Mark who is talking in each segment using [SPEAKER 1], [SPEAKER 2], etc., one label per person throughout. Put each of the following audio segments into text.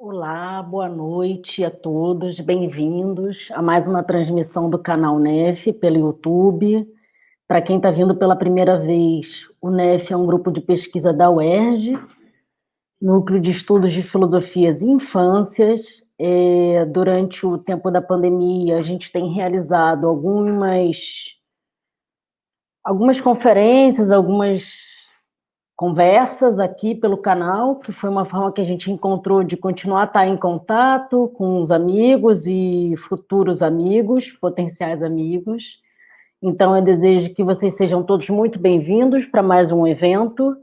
[SPEAKER 1] Olá, boa noite a todos, bem-vindos a mais uma transmissão do canal NEF pelo YouTube. Para quem está vindo pela primeira vez, o NEF é um grupo de pesquisa da UERJ, Núcleo de Estudos de Filosofias e Infâncias. Durante o tempo da pandemia, a gente tem realizado algumas conferências, algumas conversas aqui pelo canal, que foi uma forma que a gente encontrou de continuar a estar em contato com os amigos e futuros amigos, potenciais amigos. Então, eu desejo que vocês sejam todos muito bem-vindos para mais um evento.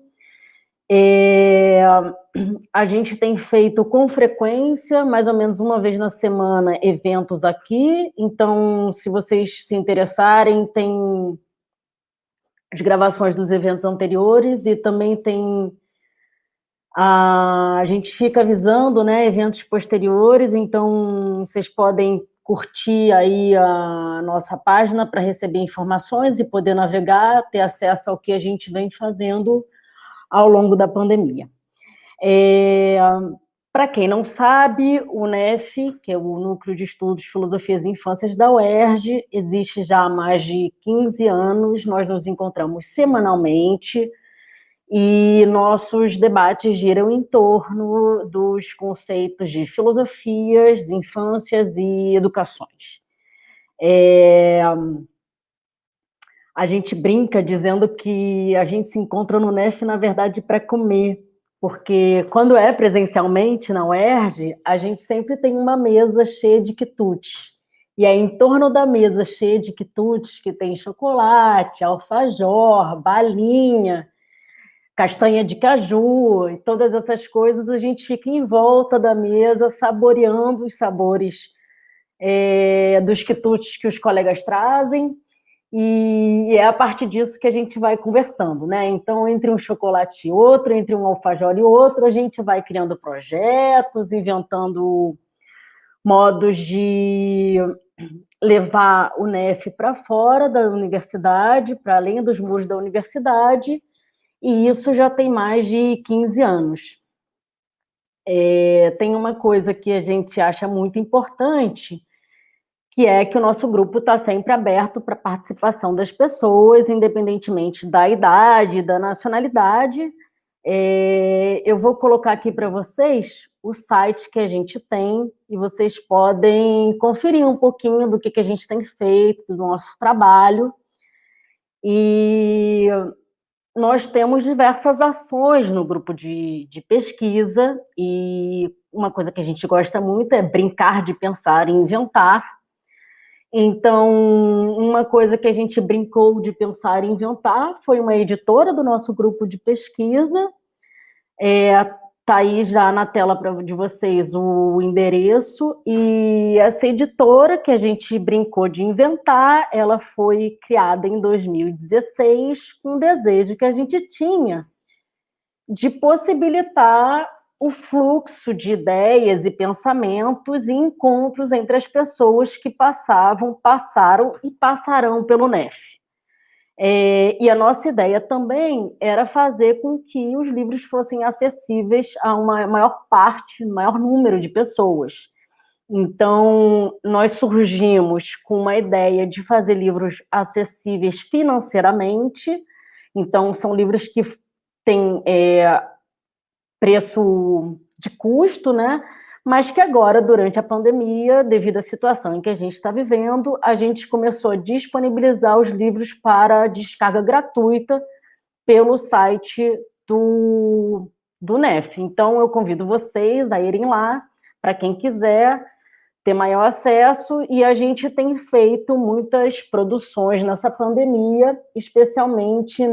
[SPEAKER 1] A gente tem feito com frequência, mais ou menos uma vez na semana, eventos aqui. Então, se vocês se interessarem, tem as gravações dos eventos anteriores e também tem a gente fica avisando, né, eventos posteriores, então vocês podem curtir aí a nossa página para receber informações e poder navegar, ter acesso ao que a gente vem fazendo ao longo da pandemia. Para quem não sabe, o NEF, que é o Núcleo de Estudos de Filosofias e Infâncias da UERJ, existe já há mais de 15 anos, nós nos encontramos semanalmente, e nossos debates giram em torno dos conceitos de filosofias, infâncias e educações. A gente brinca dizendo que a gente se encontra no NEF, na verdade, para comer, porque quando é presencialmente na UERJ, a gente sempre tem uma mesa cheia de quitutes. E é em torno da mesa cheia de quitutes que tem chocolate, alfajor, balinha, castanha de caju e todas essas coisas, a gente fica em volta da mesa saboreando os sabores dos quitutes que os colegas trazem, e é a partir disso que a gente vai conversando, né? Então, entre um chocolate e outro, entre um alfajor e outro, a gente vai criando projetos, inventando modos de levar o NEF para fora da universidade, para além dos muros da universidade, e isso já tem mais de 15 anos. Tem uma coisa que a gente acha muito importante, que é que o nosso grupo está sempre aberto para a participação das pessoas, independentemente da idade, da nacionalidade. Eu vou colocar aqui para vocês o site que a gente tem, e vocês podem conferir um pouquinho do que a gente tem feito, do nosso trabalho. E nós temos diversas ações no grupo de pesquisa, e uma coisa que a gente gosta muito é brincar de pensar e inventar. Então, uma coisa que a gente brincou de pensar e inventar foi uma editora do nosso grupo de pesquisa. Está aí já na tela de vocês o endereço, e essa editora que a gente brincou de inventar, ela foi criada em 2016 com o desejo que a gente tinha de possibilitar o fluxo de ideias e pensamentos e encontros entre as pessoas que passaram e passarão pelo NEF. E a nossa ideia também era fazer com que os livros fossem acessíveis a uma maior parte, maior número de pessoas. Então, nós surgimos com uma ideia de fazer livros acessíveis financeiramente. Então, são livros que têm preço de custo, né? Mas que agora, durante a pandemia, devido à situação em que a gente está vivendo, a gente começou a disponibilizar os livros para descarga gratuita pelo site do NEF. Então, eu convido vocês a irem lá, para quem quiser ter maior acesso, e a gente tem feito muitas produções nessa pandemia, especialmente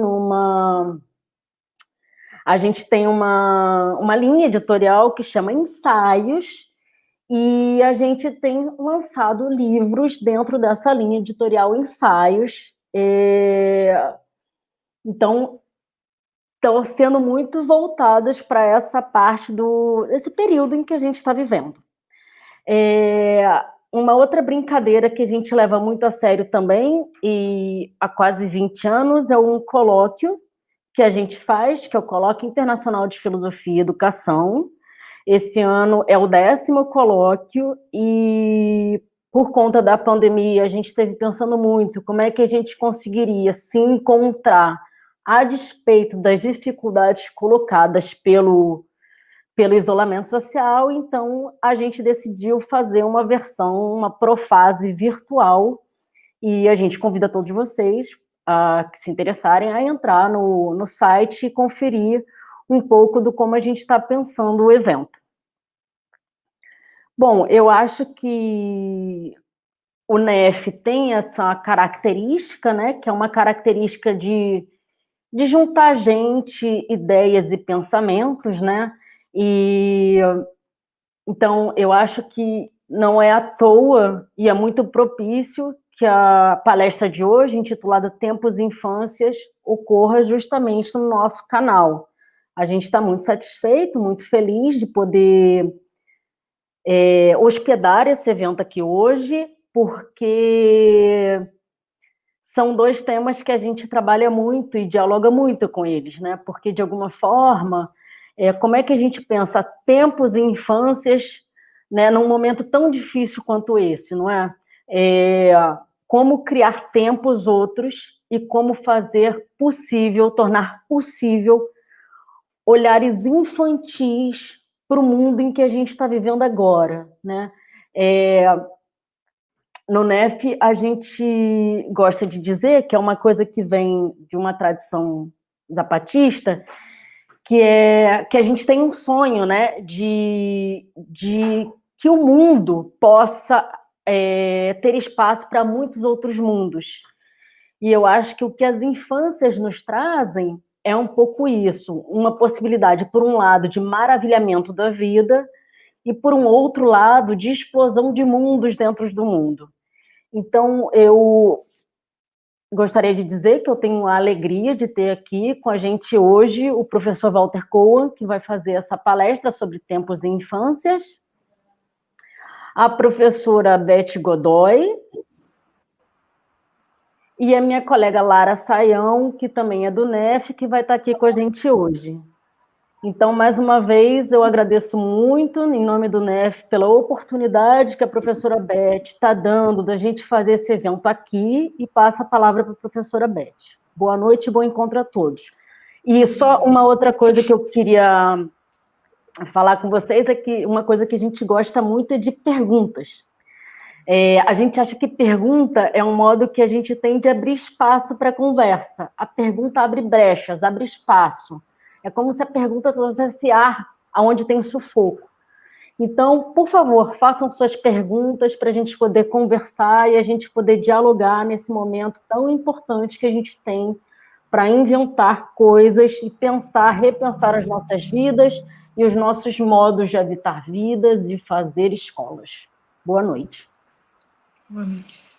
[SPEAKER 1] a gente tem uma linha editorial que chama Ensaios, e a gente tem lançado livros dentro dessa linha editorial Ensaios. Então, estão sendo muito voltadas para essa parte desse período em que a gente está vivendo. Uma outra brincadeira que a gente leva muito a sério também, e há quase 20 anos, é um colóquio que a gente faz, que é o Colóquio Internacional de Filosofia e Educação. Esse ano é o 10º colóquio e, por conta da pandemia, a gente esteve pensando muito como é que a gente conseguiria se encontrar a despeito das dificuldades colocadas pelo isolamento social. Então a gente decidiu fazer uma versão, uma profase virtual, e a gente convida todos vocês que se interessarem a entrar no site e conferir um pouco do como a gente está pensando o evento. Bom, eu acho que o NEF tem essa característica, né, que é uma característica de juntar gente, ideias e pensamentos, né, e então eu acho que não é à toa e é muito propício que a palestra de hoje, intitulada Tempos e Infâncias, ocorra justamente no nosso canal. A gente está muito satisfeito, muito feliz de poder hospedar esse evento aqui hoje, porque são 2 temas que a gente trabalha muito e dialoga muito com eles, né? Porque, de alguma forma, como é que a gente pensa tempos e infâncias, né, num momento tão difícil quanto esse, não é? Como criar tempos outros e como fazer possível, tornar possível olhares infantis para o mundo em que a gente está vivendo agora, né? No NEF, a gente gosta de dizer que é uma coisa que vem de uma tradição zapatista, que é que a gente tem um sonho, né, de que o mundo possa ter espaço para muitos outros mundos. E eu acho que o que as infâncias nos trazem é um pouco isso, uma possibilidade, por um lado, de maravilhamento da vida e, por um outro lado, de explosão de mundos dentro do mundo. Então, eu gostaria de dizer que eu tenho a alegria de ter aqui com a gente hoje o professor Walter Cohen, que vai fazer essa palestra sobre tempos e infâncias, a professora Beth Godoy e a minha colega Lara Saião, que também é do NEF, que vai estar aqui com a gente hoje. Então, mais uma vez, eu agradeço muito, em nome do NEF, pela oportunidade que a professora Beth está dando da gente fazer esse evento aqui, e passo a palavra para a professora Beth. Boa noite e bom encontro a todos. E só uma outra coisa que eu queria falar com vocês é que uma coisa que a gente gosta muito é de perguntas. A gente acha que pergunta é um modo que a gente tem de abrir espaço para a conversa. A pergunta abre brechas, abre espaço. É como se a pergunta trouxesse ar aonde tem sufoco. Então, por favor, façam suas perguntas para a gente poder conversar e a gente poder dialogar nesse momento tão importante que a gente tem para inventar coisas e pensar, repensar as nossas vidas e os nossos modos de habitar vidas e fazer escolas. Boa noite.
[SPEAKER 2] Boa noite.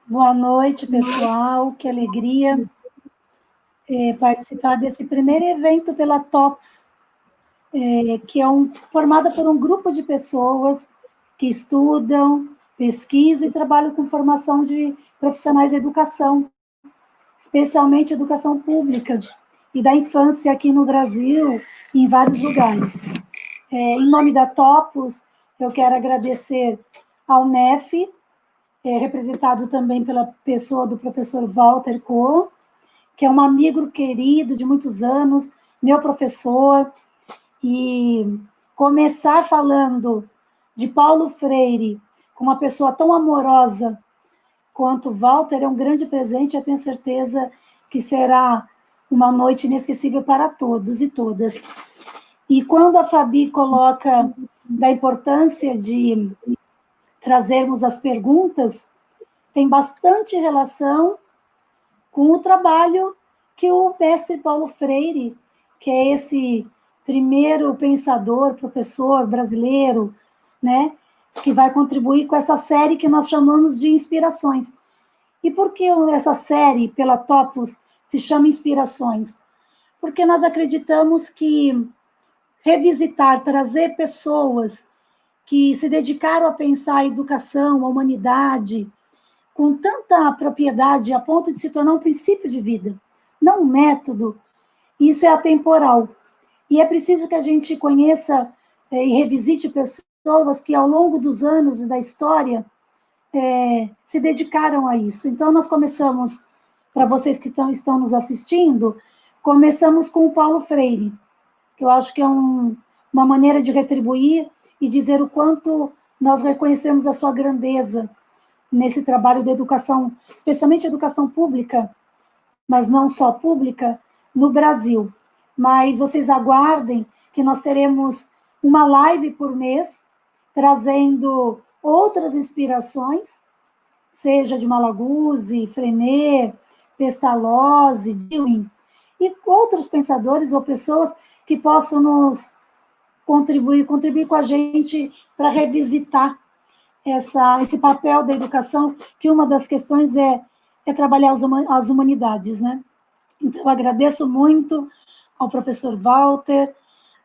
[SPEAKER 3] Boa noite, pessoal. Que alegria participar desse primeiro evento pela TOPS, que é formada por um grupo de pessoas que estudam, pesquisam e trabalham com formação de profissionais de educação, especialmente educação pública e da infância aqui no Brasil e em vários lugares. Em nome da TOPS, eu quero agradecer ao NEF, representado também pela pessoa do professor Walter Cohen, que é um amigo querido de muitos anos, meu professor, e começar falando de Paulo Freire, com uma pessoa tão amorosa quanto Walter, é um grande presente, eu tenho certeza que será uma noite inesquecível para todos e todas. E quando a Fabi coloca da importância de trazermos as perguntas, tem bastante relação com o trabalho que o mestre Paulo Freire, que é esse primeiro pensador, professor brasileiro, né, que vai contribuir com essa série que nós chamamos de Inspirações. E por que essa série, pela Topos, se chama Inspirações? Porque nós acreditamos que revisitar, trazer pessoas que se dedicaram a pensar a educação, a humanidade, com tanta propriedade, a ponto de se tornar um princípio de vida, não um método, isso é atemporal. E é preciso que a gente conheça e revisite pessoas que, ao longo dos anos e da história, se dedicaram a isso. Então, nós começamos, para vocês que estão nos assistindo, começamos com o Paulo Freire, que eu acho que é uma maneira de retribuir e dizer o quanto nós reconhecemos a sua grandeza nesse trabalho da educação, especialmente a educação pública, mas não só pública, no Brasil. Mas vocês aguardem que nós teremos uma live por mês, trazendo outras inspirações, seja de Malaguzzi, Frenet, Pestalozzi, Dewey, e outros pensadores ou pessoas que possam nos contribuir com a gente para revisitar esse papel da educação, que uma das questões é trabalhar as humanidades, né? Então, eu agradeço muito ao professor Walter,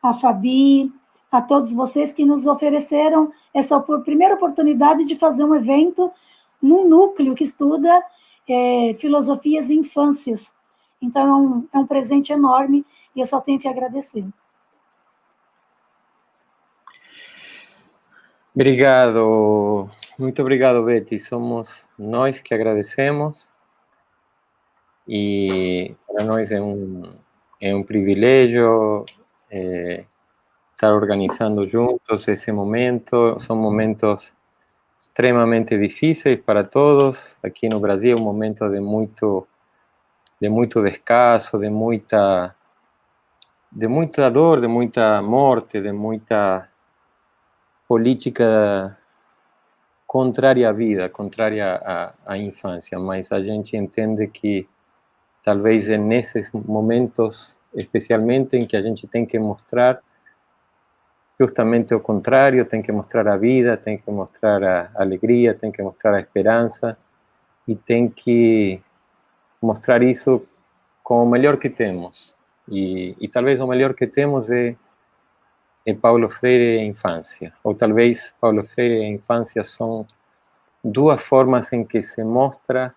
[SPEAKER 3] a Fabi, a todos vocês que nos ofereceram essa primeira oportunidade de fazer um evento num núcleo que estuda filosofias e infâncias. Então, é um presente enorme e eu só tenho que agradecer.
[SPEAKER 4] Obrigado, muito obrigado, Betty. Somos nós que agradecemos e para nós é um privilégio estar organizando juntos esse momento. São momentos extremamente difíceis para todos. Aqui no Brasil, um momento de muito descaso, de muita dor, de muita morte, de muita política contrária à vida, contrária à infância, mas a gente entende que talvez é nesses momentos, especialmente, em que a gente tem que mostrar justamente o contrário, tem que mostrar a vida, tem que mostrar a alegria, tem que mostrar a esperança e tem que mostrar isso com o melhor que temos. E talvez o melhor que temos é Paulo Freire e a infância, ou talvez Paulo Freire e a infância são duas formas em que se mostra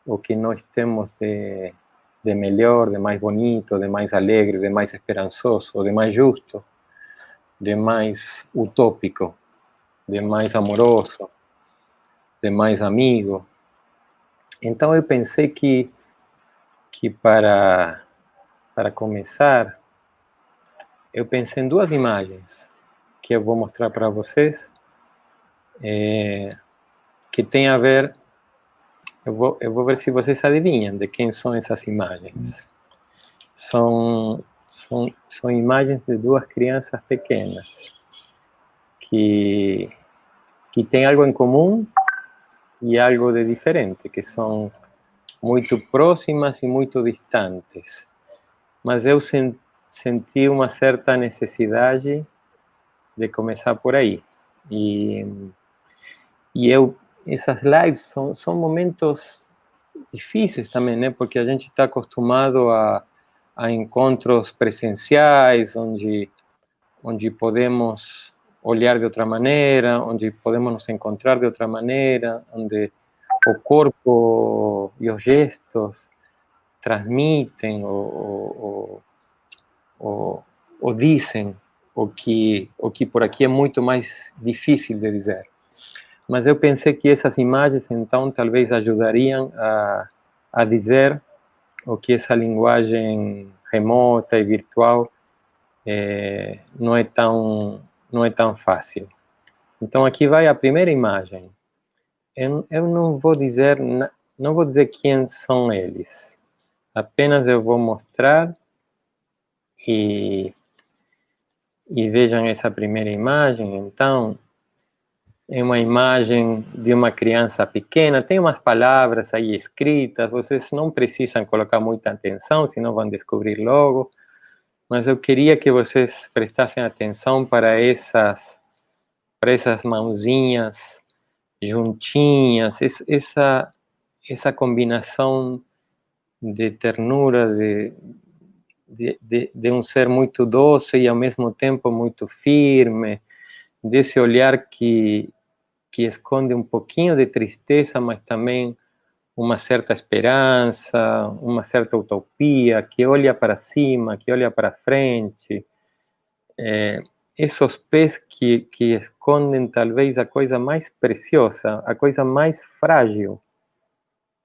[SPEAKER 4] o que nós temos de melhor, de mais bonito, de mais alegre, de mais esperançoso, de mais justo, de mais utópico, de mais amoroso, de mais amigo. Então eu pensei que para começar, eu pensei em duas imagens que eu vou mostrar para vocês, que tem a ver, eu vou ver se vocês adivinham de quem são essas imagens. São imagens de duas crianças pequenas que têm algo em comum e algo de diferente, que são muito próximas e muito distantes. Mas eu senti uma certa necessidade de começar por aí. E essas lives são momentos difíceis também, né? Porque a gente está acostumado a encontros presenciais, onde podemos olhar de outra maneira, onde podemos nos encontrar de outra maneira, onde o corpo e os gestos transmitem ou dizem o que por aqui é muito mais difícil de dizer. Mas eu pensei que essas imagens, então, talvez ajudariam a dizer o que essa linguagem remota e virtual não é tão fácil. Então, aqui vai a primeira imagem. Eu não vou dizer quem são eles. Apenas eu vou mostrar e vejam essa primeira imagem. Então, é uma imagem de uma criança pequena, tem umas palavras aí escritas, vocês não precisam colocar muita atenção, senão vão descobrir logo, mas eu queria que vocês prestassem atenção para essas mãozinhas juntinhas, essa combinação de ternura, de um ser muito doce e ao mesmo tempo muito firme, desse olhar que esconde um pouquinho de tristeza, mas também uma certa esperança, uma certa utopia, que olha para cima, que olha para frente, esos pés que escondem talvez a coisa mais preciosa, a coisa mais frágil,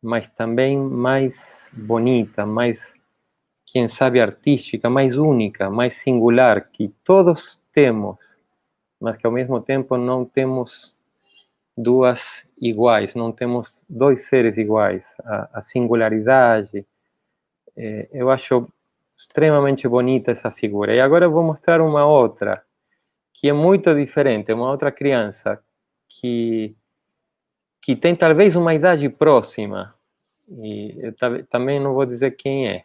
[SPEAKER 4] mas também mais bonita, mais, quem sabe, artística, mais única, mais singular, que todos temos, mas que ao mesmo tempo não temos duas iguais, não temos dois seres iguais. A singularidade, eu acho extremamente bonita essa figura. E agora eu vou mostrar uma outra, que é muito diferente, uma outra criança, que tem talvez uma idade próxima, e eu também não vou dizer quem é,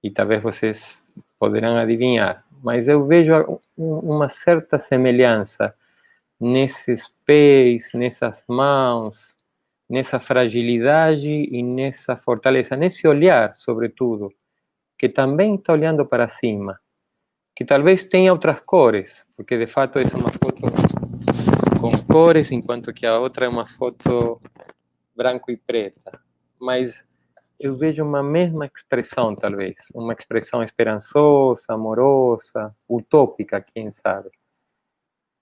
[SPEAKER 4] e talvez vocês poderão adivinhar, mas eu vejo uma certa semelhança nesses pés, nessas mãos, nessa fragilidade e nessa fortaleza, nesse olhar, sobretudo, que também está olhando para cima, que talvez tenha outras cores, porque de fato essa é uma foto com cores, enquanto que a outra é uma foto branco e preta, mas eu vejo uma mesma expressão, talvez, uma expressão esperançosa, amorosa, utópica, quem sabe.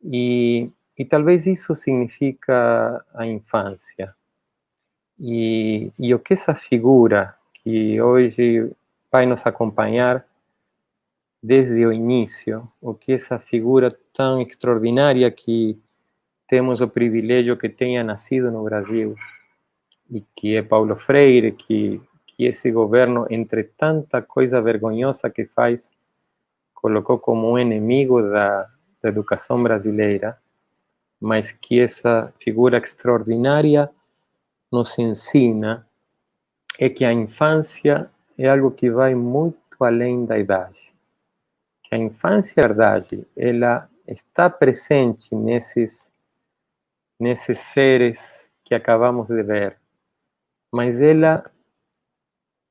[SPEAKER 4] E talvez isso significa a infância. E o que essa figura, que hoje vai nos acompanhar desde o início, o que essa figura tão extraordinária que temos o privilégio que tenha nascido no Brasil, e que é Paulo Freire, que esse governo, entre tanta coisa vergonhosa que faz, colocou como um inimigo da educação brasileira, mas que essa figura extraordinária nos ensina é que a infância é algo que vai muito além da idade. Que a infância, a verdade, ela está presente nesses seres que acabamos de ver, mas ela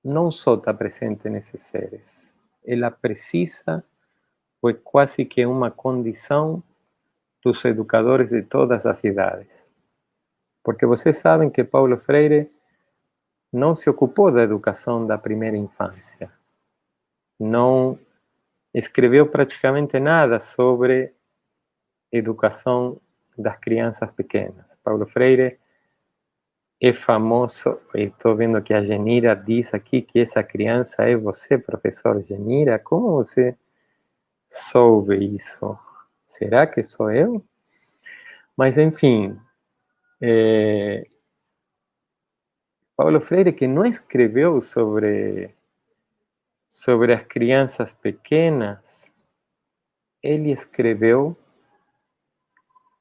[SPEAKER 4] não só está presente nesses seres, ela precisa, ou é quase que uma condição dos educadores de todas as idades. Porque vocês sabem que Paulo Freire não se ocupou da educação da primeira infância. Não escreveu praticamente nada sobre educação das crianças pequenas. Paulo Freire é famoso, e estou vendo que a Genira diz aqui que essa criança é você, professor Genira. Como você soube isso? Será que sou eu? Mas, enfim, Paulo Freire, que não escreveu sobre as crianças pequenas, ele escreveu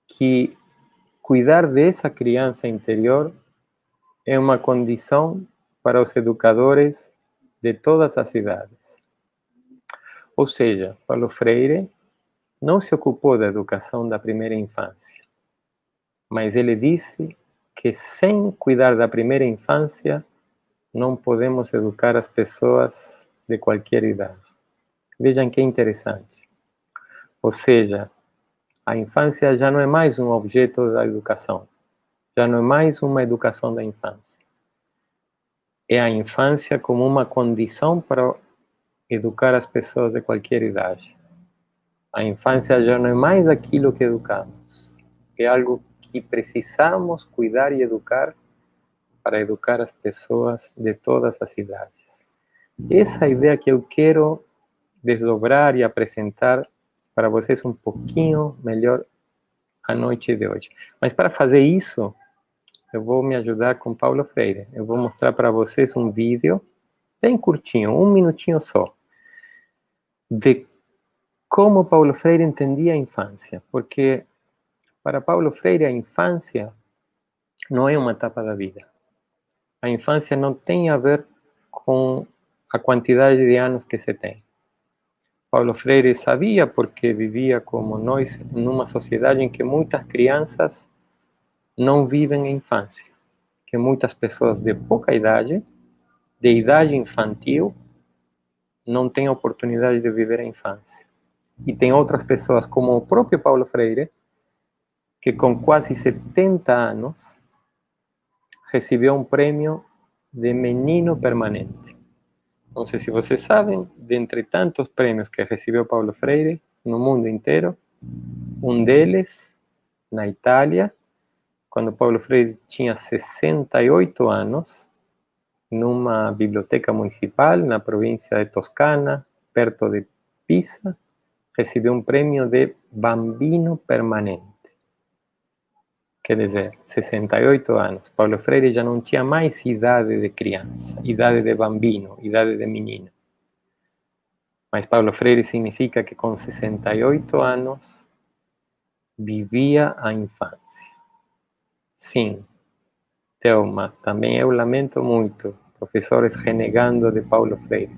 [SPEAKER 4] que cuidar dessa criança interior é uma condição para os educadores de todas as idades. Ou seja, Paulo Freire não se ocupou da educação da primeira infância, mas ele disse que sem cuidar da primeira infância não podemos educar as pessoas de qualquer idade. Vejam que interessante. Ou seja, a infância já não é mais um objeto da educação, já não é mais uma educação da infância. É a infância como uma condição para educar as pessoas de qualquer idade. A infância já não é mais aquilo que educamos, é algo que precisamos cuidar e educar para educar as pessoas de todas as idades. Essa é a ideia que eu quero desdobrar e apresentar para vocês um pouquinho melhor a noite de hoje. Mas para fazer isso, eu vou me ajudar com Paulo Freire. Eu vou mostrar para vocês um vídeo bem curtinho, 1 minutinho só, de como Paulo Freire entendia a infância. Porque para Paulo Freire a infância não é uma etapa da vida. A infância não tem a ver com a quantidade de anos que se tem. Paulo Freire sabia, porque vivia como nós, numa sociedade em que muitas crianças não vivem a infância, que muitas pessoas de pouca idade, de idade infantil, não têm a oportunidade de viver a infância. E tem outras pessoas, como o próprio Paulo Freire, que com quase 70 anos recebeu um prêmio de menino permanente. Não sei se vocês sabem, dentre tantos prêmios que recebeu Paulo Freire, no mundo inteiro. Um deles, na Itália, quando Paulo Freire tinha 68 anos, numa biblioteca municipal na província de Toscana, perto de Pisa, recebeu um prêmio de Bambino Permanente. Quer dizer, 68 anos. Paulo Freire já não tinha mais idade de criança, idade de bambino, idade de menino. Mas Paulo Freire significa que com 68 anos vivia a infância. Sim, Thelma, também eu lamento muito professores renegando de Paulo Freire,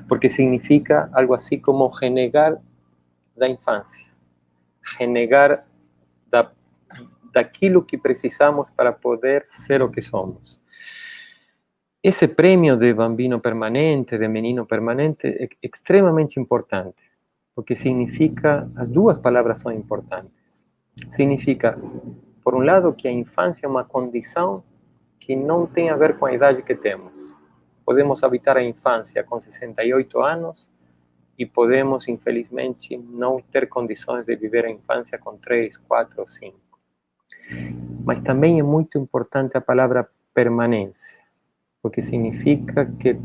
[SPEAKER 4] porque significa algo assim como renegar da infância, renegar daquilo que precisamos para poder ser o que somos. Esse prêmio de bambino permanente, de menino permanente, é extremamente importante, porque significa, as duas palavras são importantes. Significa, por um lado, que a infância é uma condição que não tem a ver com a idade que temos. Podemos habitar a infância com 68 anos e podemos, infelizmente, não ter condições de viver a infância com 3, 4 ou 5. Mas também é muito importante a palavra permanência, porque significa que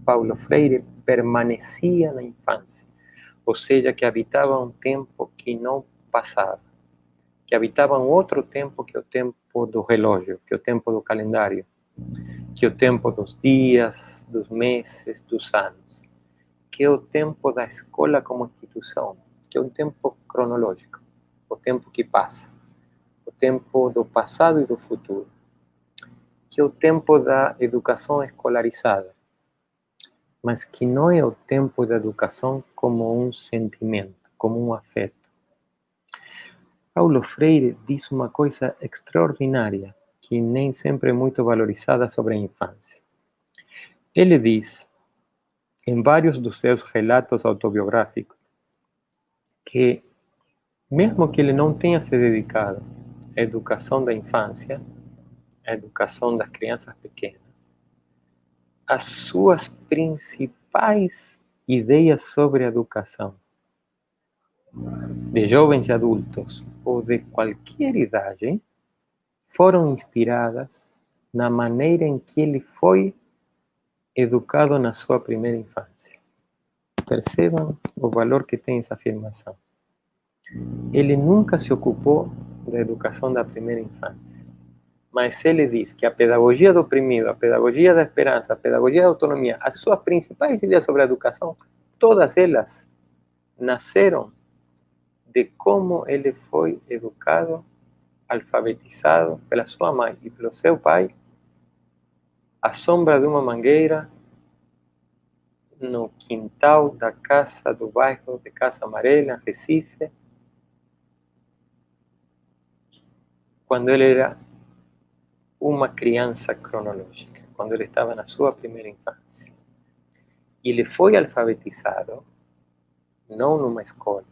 [SPEAKER 4] Paulo Freire permanecia na infância, ou seja, que habitava um tempo que não passava, que habitava um outro tempo que é o tempo do relógio, que é o tempo do calendário, que é o tempo dos dias, dos meses, dos anos, que é o tempo da escola como instituição, que é um tempo cronológico, o tempo que passa, o tempo do passado e do futuro, que é o tempo da educação escolarizada, mas que não é o tempo da educação como um sentimento, como um afeto. Paulo Freire diz uma coisa extraordinária, que nem sempre é muito valorizada sobre a infância. Ele diz, em vários dos seus relatos autobiográficos, que mesmo que ele não tenha se dedicado à educação da infância, à educação das crianças pequenas, as suas principais ideias sobre a educação de jovens e adultos ou de qualquer idade foram inspiradas na maneira em que ele foi educado na sua primeira infância. Percebam o valor que tem essa afirmação. Ele nunca se ocupou da educação da primeira infância, mas ele diz que a pedagogia do oprimido, a pedagogia da esperança, a pedagogia da autonomia, as suas principais ideias sobre a educação, todas elas nasceram de como ele foi educado, alfabetizado pela sua mãe e pelo seu pai, à sombra de uma mangueira, no quintal da casa do bairro de Casa Amarela, Recife, quando ele era uma criança cronológica, quando ele estava na sua primeira infância. E ele foi alfabetizado não numa escola,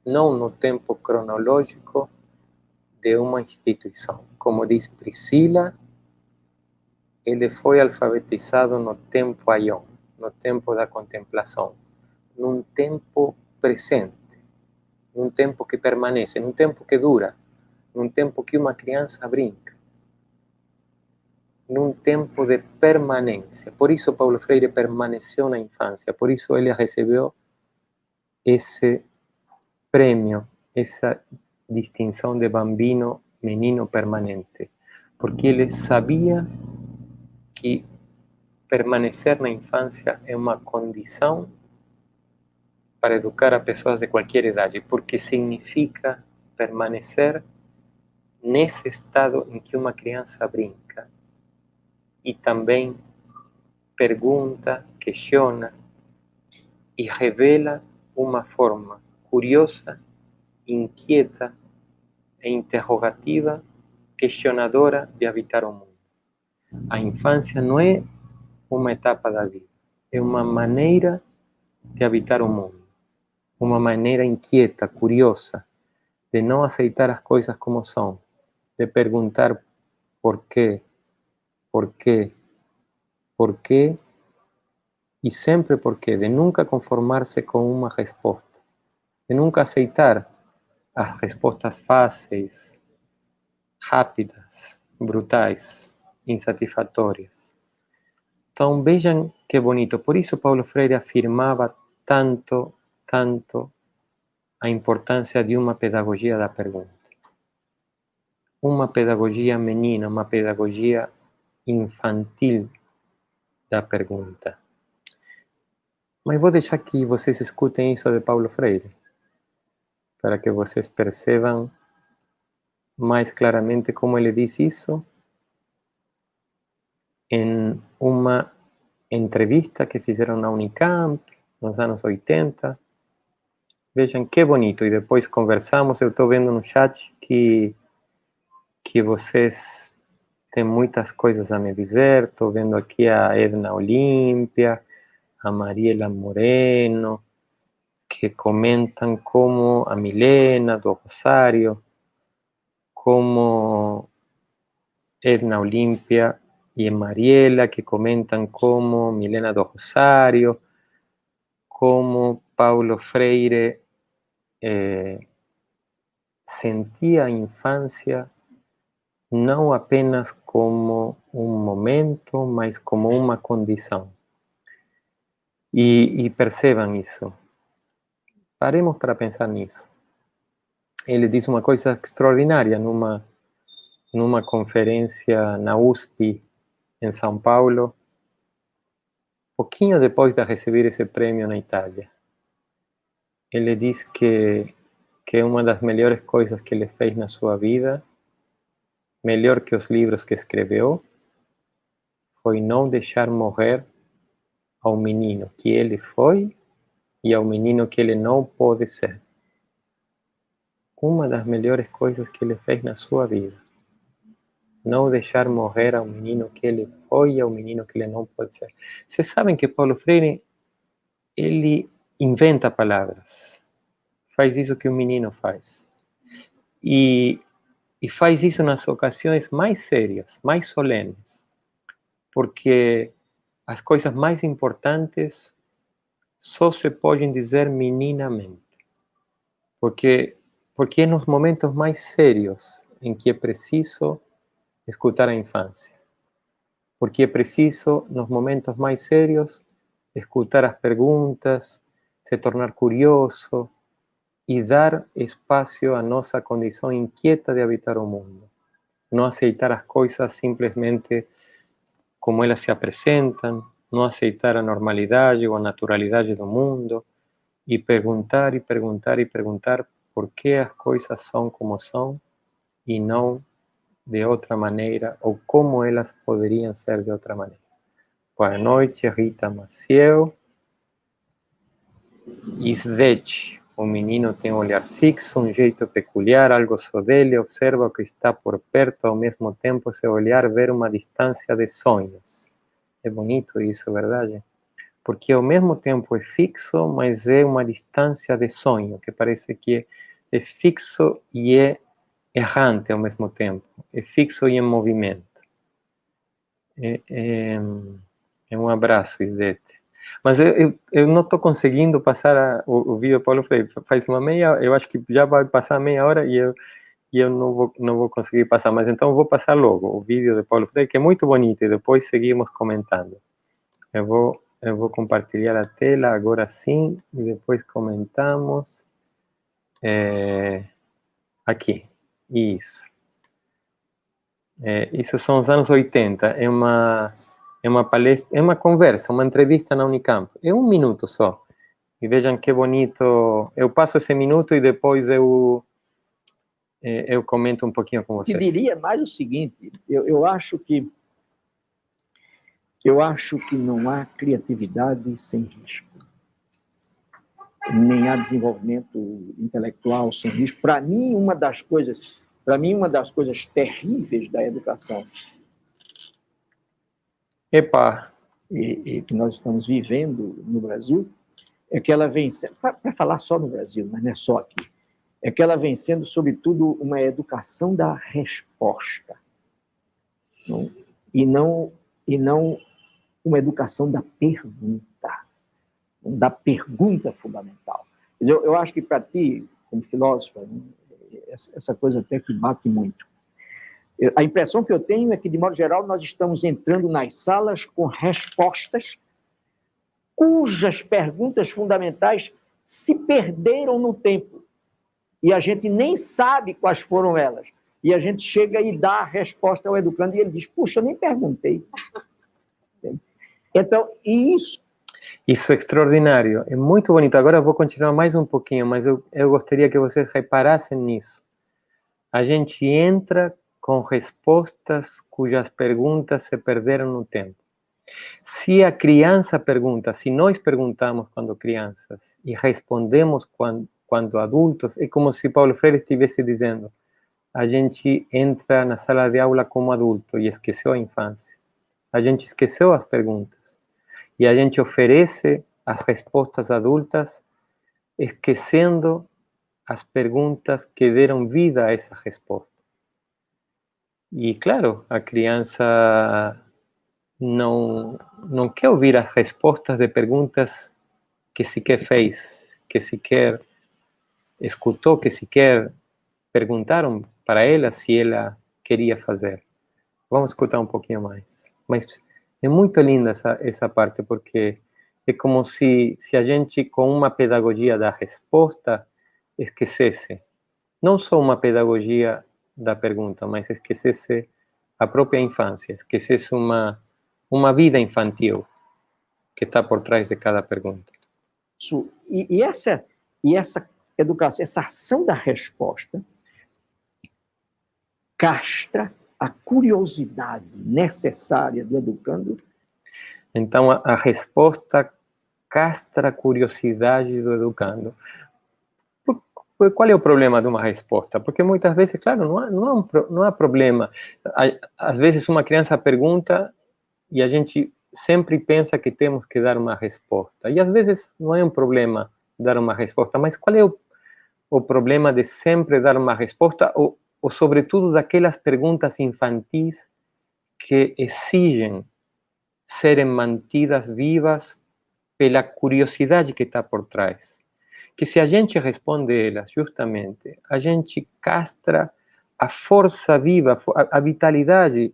[SPEAKER 4] não no tempo cronológico de uma instituição. Como diz Priscila, ele foi alfabetizado no tempo aion, no tempo da contemplação, num tempo presente, num tempo que permanece, num tempo que dura, num tempo que uma criança brinca, num tempo de permanência. Por isso Paulo Freire permaneceu na infância, por isso ele recebeu esse prêmio, essa distinção de bambino, menino permanente, porque ele sabia que permanecer na infância é uma condição para educar a pessoas de qualquer idade, porque significa permanecer nesse estado em que uma criança brinca e também pergunta, questiona e revela uma forma curiosa, inquieta e interrogativa, questionadora de habitar o mundo. A infância não é uma etapa da vida, é uma maneira de habitar o mundo, uma maneira inquieta, curiosa, de não aceitar as coisas como são, de perguntar por quê, por quê, por quê e sempre por quê, de nunca conformar-se com uma resposta, de nunca aceitar as respostas fáceis, rápidas, brutais, insatisfatórias. Então, vejam que bonito. Por isso, Paulo Freire afirmava tanto a importância de uma pedagogia da pergunta. Uma pedagogia menina, uma pedagogia infantil da pergunta. Mas vou deixar que vocês escutem isso de Paulo Freire, para que vocês percebam mais claramente como ele diz isso em uma entrevista que fizeram na Unicamp, nos anos 80. Vejam que bonito. E depois conversamos. Eu estou vendo no chat que vocês têm muitas coisas a me dizer. Estou vendo aqui a Edna Olímpia, a Mariela Moreno, que comentam como a Milena do Rosário, como Edna Olímpia y Mariela, que comentan como Milena do Rosário, como Paulo Freire sentia a infância não apenas como um momento, mas como uma condição. E percebam isso. Paremos para pensar nisso. Ele diz uma coisa extraordinária numa conferência na USP, em São Paulo, pouquinho depois de receber esse prêmio na Itália. Ele diz que uma das melhores coisas que ele fez na sua vida, melhor que os livros que escreveu, foi não deixar morrer ao menino que ele foi e ao menino que ele não pode ser. Uma das melhores coisas que ele fez na sua vida. Não deixar morrer ao menino que ele foi e ao menino que ele não pode ser. Vocês sabem que Paulo Freire, ele inventa palavras. Faz isso que um menino faz. E faz isso nas ocasiões mais sérias, mais solenes. Porque as coisas mais importantes só se podem dizer meninamente. Porque é nos momentos mais sérios em que é preciso escutar a infância. Porque é preciso, nos momentos mais sérios, escutar as perguntas, se tornar curioso e dar espaço à nossa condição inquieta de habitar o mundo. Não aceitar as coisas simplesmente como elas se apresentam, não aceitar a normalidade ou a naturalidade do mundo e perguntar por que as coisas são como são e não de outra maneira, ou como elas poderiam ser de outra maneira. Boa noite, Rita Maciel. Isdete, o menino tem um olhar fixo, um jeito peculiar, algo só dele, observa o que está por perto, ao mesmo tempo seu olhar vê uma distância de sonhos. É bonito isso, verdade? Porque ao mesmo tempo é fixo, mas é uma distância de sonho, que parece que é fixo e é errante ao mesmo tempo, é fixo e em movimento. É um abraço, Isdete. Mas eu não estou conseguindo passar o vídeo Paulo Freire. Faz uma eu acho que já vai passar meia hora e eu não vou conseguir passar. Mas então eu vou passar logo o vídeo de Paulo Freire, que é muito bonito, e depois seguimos comentando. Eu vou compartilhar a tela agora sim, e depois comentamos. Aqui. Isso. Isso são os anos 80. É uma palestra, é uma conversa, uma entrevista na Unicamp. É um minuto só. E vejam que bonito. Eu passo esse minuto e depois eu comento um pouquinho com vocês.
[SPEAKER 5] Eu diria mais o seguinte: eu acho que não há criatividade sem risco. Nem há desenvolvimento intelectual sem risco. Para mim, uma das coisas terríveis da educação e que nós estamos vivendo no Brasil é que ela vem sendo, para falar só no Brasil, mas não é só aqui, é que ela vem sendo, sobretudo, uma educação da resposta, e não uma educação da pergunta fundamental. Eu acho que para ti, como filósofa, né, essa coisa até que bate muito. A impressão que eu tenho é que, de modo geral, nós estamos entrando nas salas com respostas cujas perguntas fundamentais se perderam no tempo. E a gente nem sabe quais foram elas. E a gente chega e dá a resposta ao educando e ele diz, puxa, eu nem perguntei. Então, isso...
[SPEAKER 4] Isso é extraordinário, é muito bonito. Agora eu vou continuar mais um pouquinho, mas eu gostaria que vocês reparassem nisso. A gente entra com respostas cujas perguntas se perderam no tempo. Se a criança pergunta, se nós perguntamos quando crianças e respondemos quando adultos, é como se Paulo Freire estivesse dizendo, a gente entra na sala de aula como adulto e esqueceu a infância. A gente esqueceu as perguntas. E a gente oferece as respostas adultas, esquecendo as perguntas que deram vida a essa resposta. E, claro, a criança não quer ouvir as respostas de perguntas que sequer fez, que sequer escutou, que sequer perguntaram para ela se ela queria fazer. Vamos escutar um pouquinho mais. Mas é muito linda essa parte, porque é como se a gente, com uma pedagogia da resposta, esquecesse, não só uma pedagogia da pergunta, mas esquecesse a própria infância, esquecesse uma vida infantil que está por trás de cada pergunta.
[SPEAKER 5] E essa educação, essa ação da resposta, castra a curiosidade necessária do educando.
[SPEAKER 4] Então, a resposta castra a curiosidade do educando. Qual é o problema de uma resposta? Porque muitas vezes, claro, não há problema. Às vezes uma criança pergunta e a gente sempre pensa que temos que dar uma resposta. E às vezes não é um problema dar uma resposta, mas qual é o problema de sempre dar uma resposta, ou sobretudo daquelas perguntas infantis que exigem serem mantidas vivas pela curiosidade que está por trás? Que se a gente responde elas, justamente, a gente castra a força viva, a vitalidade,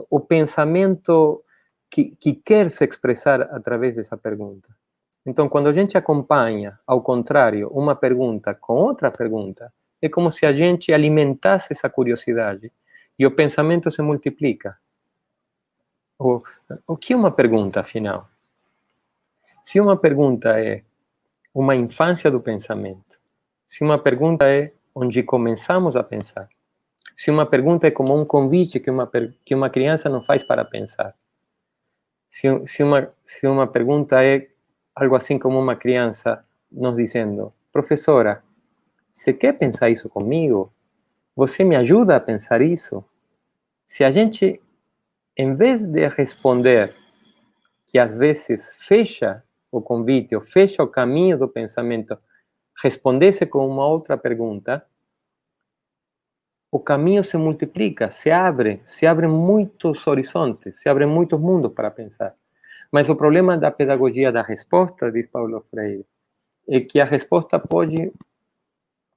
[SPEAKER 4] o pensamento que quer se expressar através dessa pergunta. Então, quando a gente acompanha, ao contrário, uma pergunta com outra pergunta, é como se a gente alimentasse essa curiosidade e o pensamento se multiplica. O que é uma pergunta, afinal? Se uma pergunta é uma infância do pensamento, se uma pergunta é onde começamos a pensar, se uma pergunta é como um convite que uma criança não faz para pensar, se uma pergunta é algo assim como uma criança nos dizendo, professora, você quer pensar isso comigo? Você me ajuda a pensar isso? Se a gente, em vez de responder que às vezes fecha o convite, ou fecha o caminho do pensamento, respondesse com uma outra pergunta, o caminho se multiplica, se abrem muitos horizontes, se abrem muitos mundos para pensar. Mas o problema da pedagogia da resposta, diz Paulo Freire, é que a resposta pode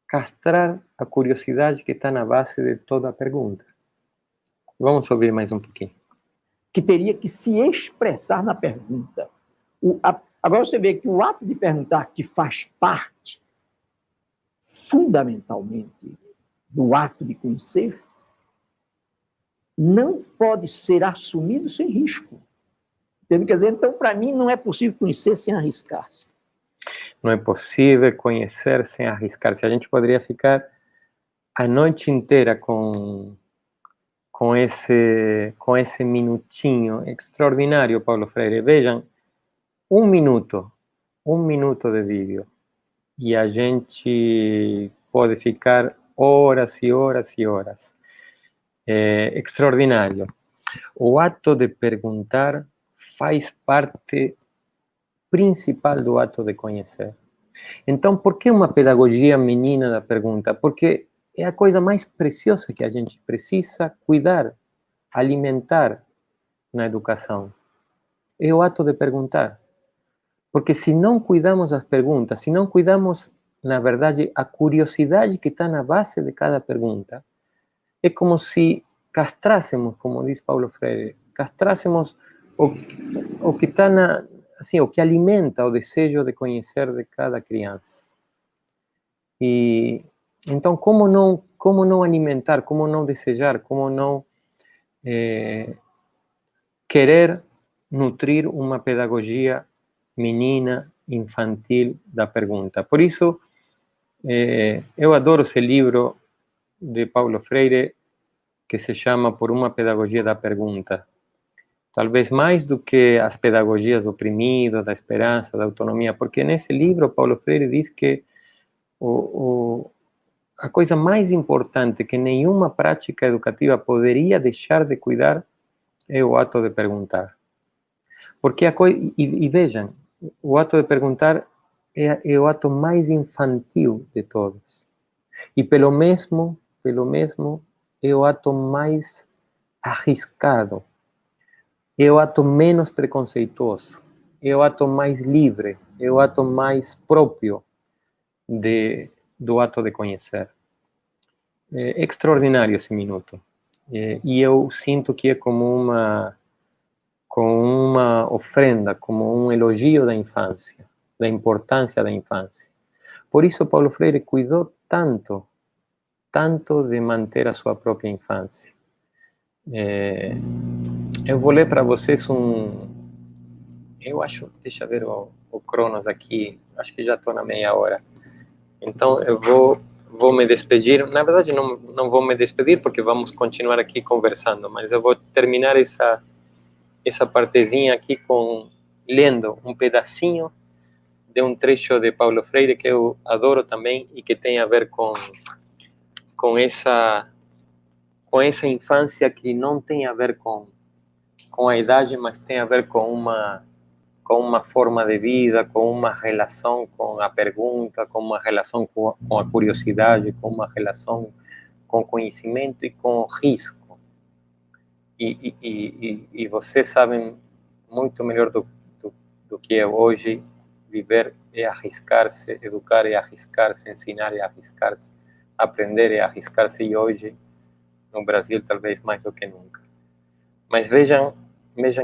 [SPEAKER 4] castrar a curiosidade que está na base de toda a pergunta. Vamos ouvir mais um pouquinho.
[SPEAKER 5] Que teria que se expressar na pergunta. Agora você vê que o ato de perguntar, que faz parte fundamentalmente do ato de conhecer, não pode ser assumido sem risco. Quer dizer, então, para mim, não é possível conhecer sem arriscar-se.
[SPEAKER 4] Não é possível conhecer sem arriscar-se. A gente poderia ficar a noite inteira com esse minutinho extraordinário, Paulo Freire. Vejam, um minuto de vídeo, e a gente pode ficar horas e horas e horas. É extraordinário. O ato de perguntar faz parte principal do ato de conhecer. Então, por que uma pedagogia menina da pergunta? Porque é a coisa mais preciosa que a gente precisa cuidar, alimentar na educação. É o ato de perguntar. Porque se não cuidamos das perguntas, se não cuidamos na verdade, a curiosidade que está na base de cada pergunta é como se castrássemos, como diz Paulo Freire, castrássemos o que está assim, o que alimenta o desejo de conhecer de cada criança. E então, como não alimentar, como não desejar, como não querer nutrir uma pedagogia menina, infantil da pergunta. Por isso, eu adoro esse livro de Paulo Freire que se chama Por uma Pedagogia da Pergunta. Talvez mais do que as pedagogias do oprimido, da esperança, da autonomia, porque nesse livro Paulo Freire diz que a coisa mais importante que nenhuma prática educativa poderia deixar de cuidar é o ato de perguntar. Porque e vejam, o ato de perguntar é o ato mais infantil de todos. E pelo mesmo é o ato mais arriscado, é o ato menos preconceituoso, é o ato mais livre, é o ato mais próprio do ato de conhecer. É extraordinário esse minuto. E eu sinto que é como uma ofrenda, como um elogio da infância, da importância da infância. Por isso Paulo Freire cuidou tanto de manter a sua própria infância. Eu vou ler para vocês eu acho, deixa eu ver o Cronos aqui, acho que já estou na meia hora. Então eu vou me despedir. Na verdade não vou me despedir porque vamos continuar aqui conversando, mas eu vou terminar essa partezinha aqui lendo um pedacinho de um trecho de Paulo Freire que eu adoro também e que tem a ver com essa infância que não tem a ver com a idade, mas tem a ver com uma forma de vida, com uma relação com a pergunta, com uma relação com a curiosidade, com uma relação com o conhecimento e com o risco. E vocês sabem muito melhor do que eu hoje, viver é arriscar-se, educar é arriscar-se, ensinar é arriscar-se, aprender é arriscar-se, e hoje, no Brasil, talvez mais do que nunca. Mas vejam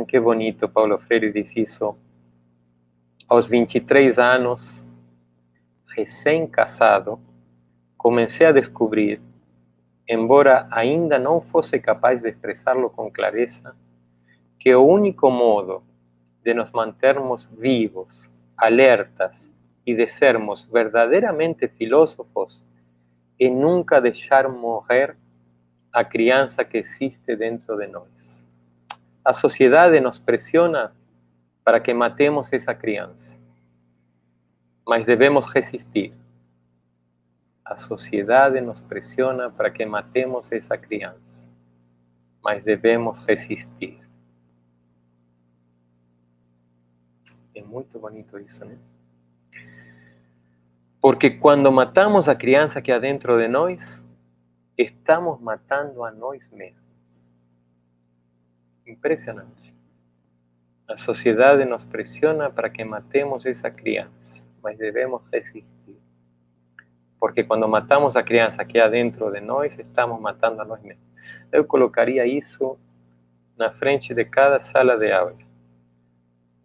[SPEAKER 4] que bonito, Paulo Freire diz isso. Aos 23 anos, recém-casado, comecei a descobrir, embora ainda não fosse capaz de expressá-lo com clareza, que o único modo de nos mantermos vivos, alertas e de sermos verdadeiramente filósofos é nunca deixar morrer a criança que existe dentro de nós. A sociedade nos pressiona para que matemos essa criança, mas devemos resistir. A sociedade nos pressiona para que matemos essa criança, mas devemos resistir. É muito bonito isso, né? Porque quando matamos a criança que há dentro de nós, estamos matando a nós mesmos. Impressionante. A sociedade nos pressiona para que matemos essa criança, mas devemos resistir. Porque quando matamos a criança que há dentro de nós, estamos matando a nós mesmos. Eu colocaria isso na frente de cada sala de aula.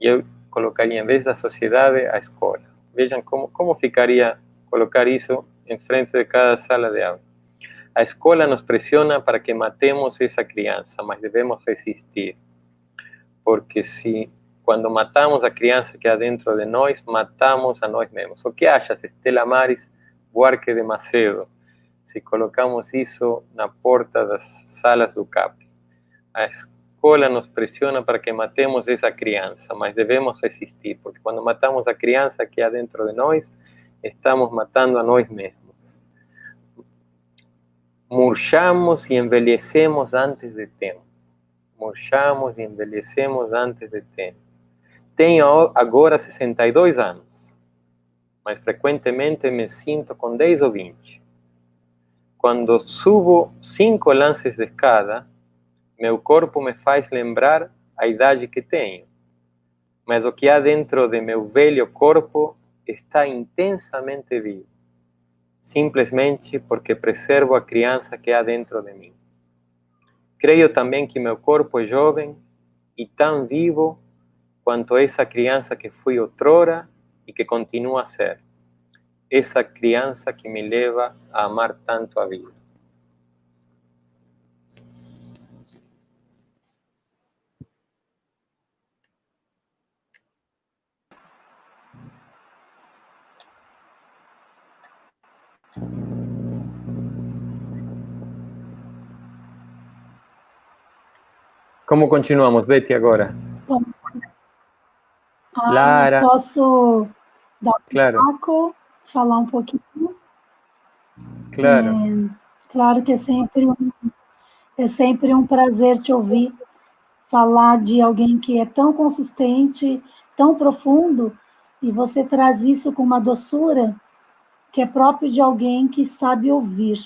[SPEAKER 4] E eu colocaria, em vez da sociedade, a escola. Vejam como ficaria colocar isso em frente de cada sala de aula. A escola nos pressiona para que matemos essa criança, mas devemos resistir. Porque quando matamos a criança que há dentro de nós, matamos a nós mesmos. O que achas, Estela Maris Buarque de Macedo, se colocamos isso na porta das salas do CAP? A escola nos pressiona para que matemos essa criança, mas devemos resistir, porque quando matamos a criança que há dentro de nós, estamos matando a nós mesmos. Murchamos e envelhecemos antes de tempo. Murchamos e envelhecemos antes de tempo. Tenho agora 62 anos, mas frequentemente me sinto com 10 ou 20. Quando subo 5 lances de escada, meu corpo me faz lembrar a idade que tenho, mas o que há dentro de meu velho corpo está intensamente vivo. simplesmente porque preservo a criança que há dentro de mim. Creio também que meu corpo é jovem e tão vivo quanto essa criança que fui outrora e que continua a ser. Essa criança que me leva a amar tanto a vida. Como continuamos, Betty, agora? Lara.
[SPEAKER 3] Eu posso dar um
[SPEAKER 4] Claro.
[SPEAKER 3] pitaco, falar um pouquinho?
[SPEAKER 4] Claro.
[SPEAKER 3] Claro que é sempre um prazer te ouvir falar de alguém que é tão consistente, tão profundo, e você traz isso com uma doçura que é próprio de alguém que sabe ouvir.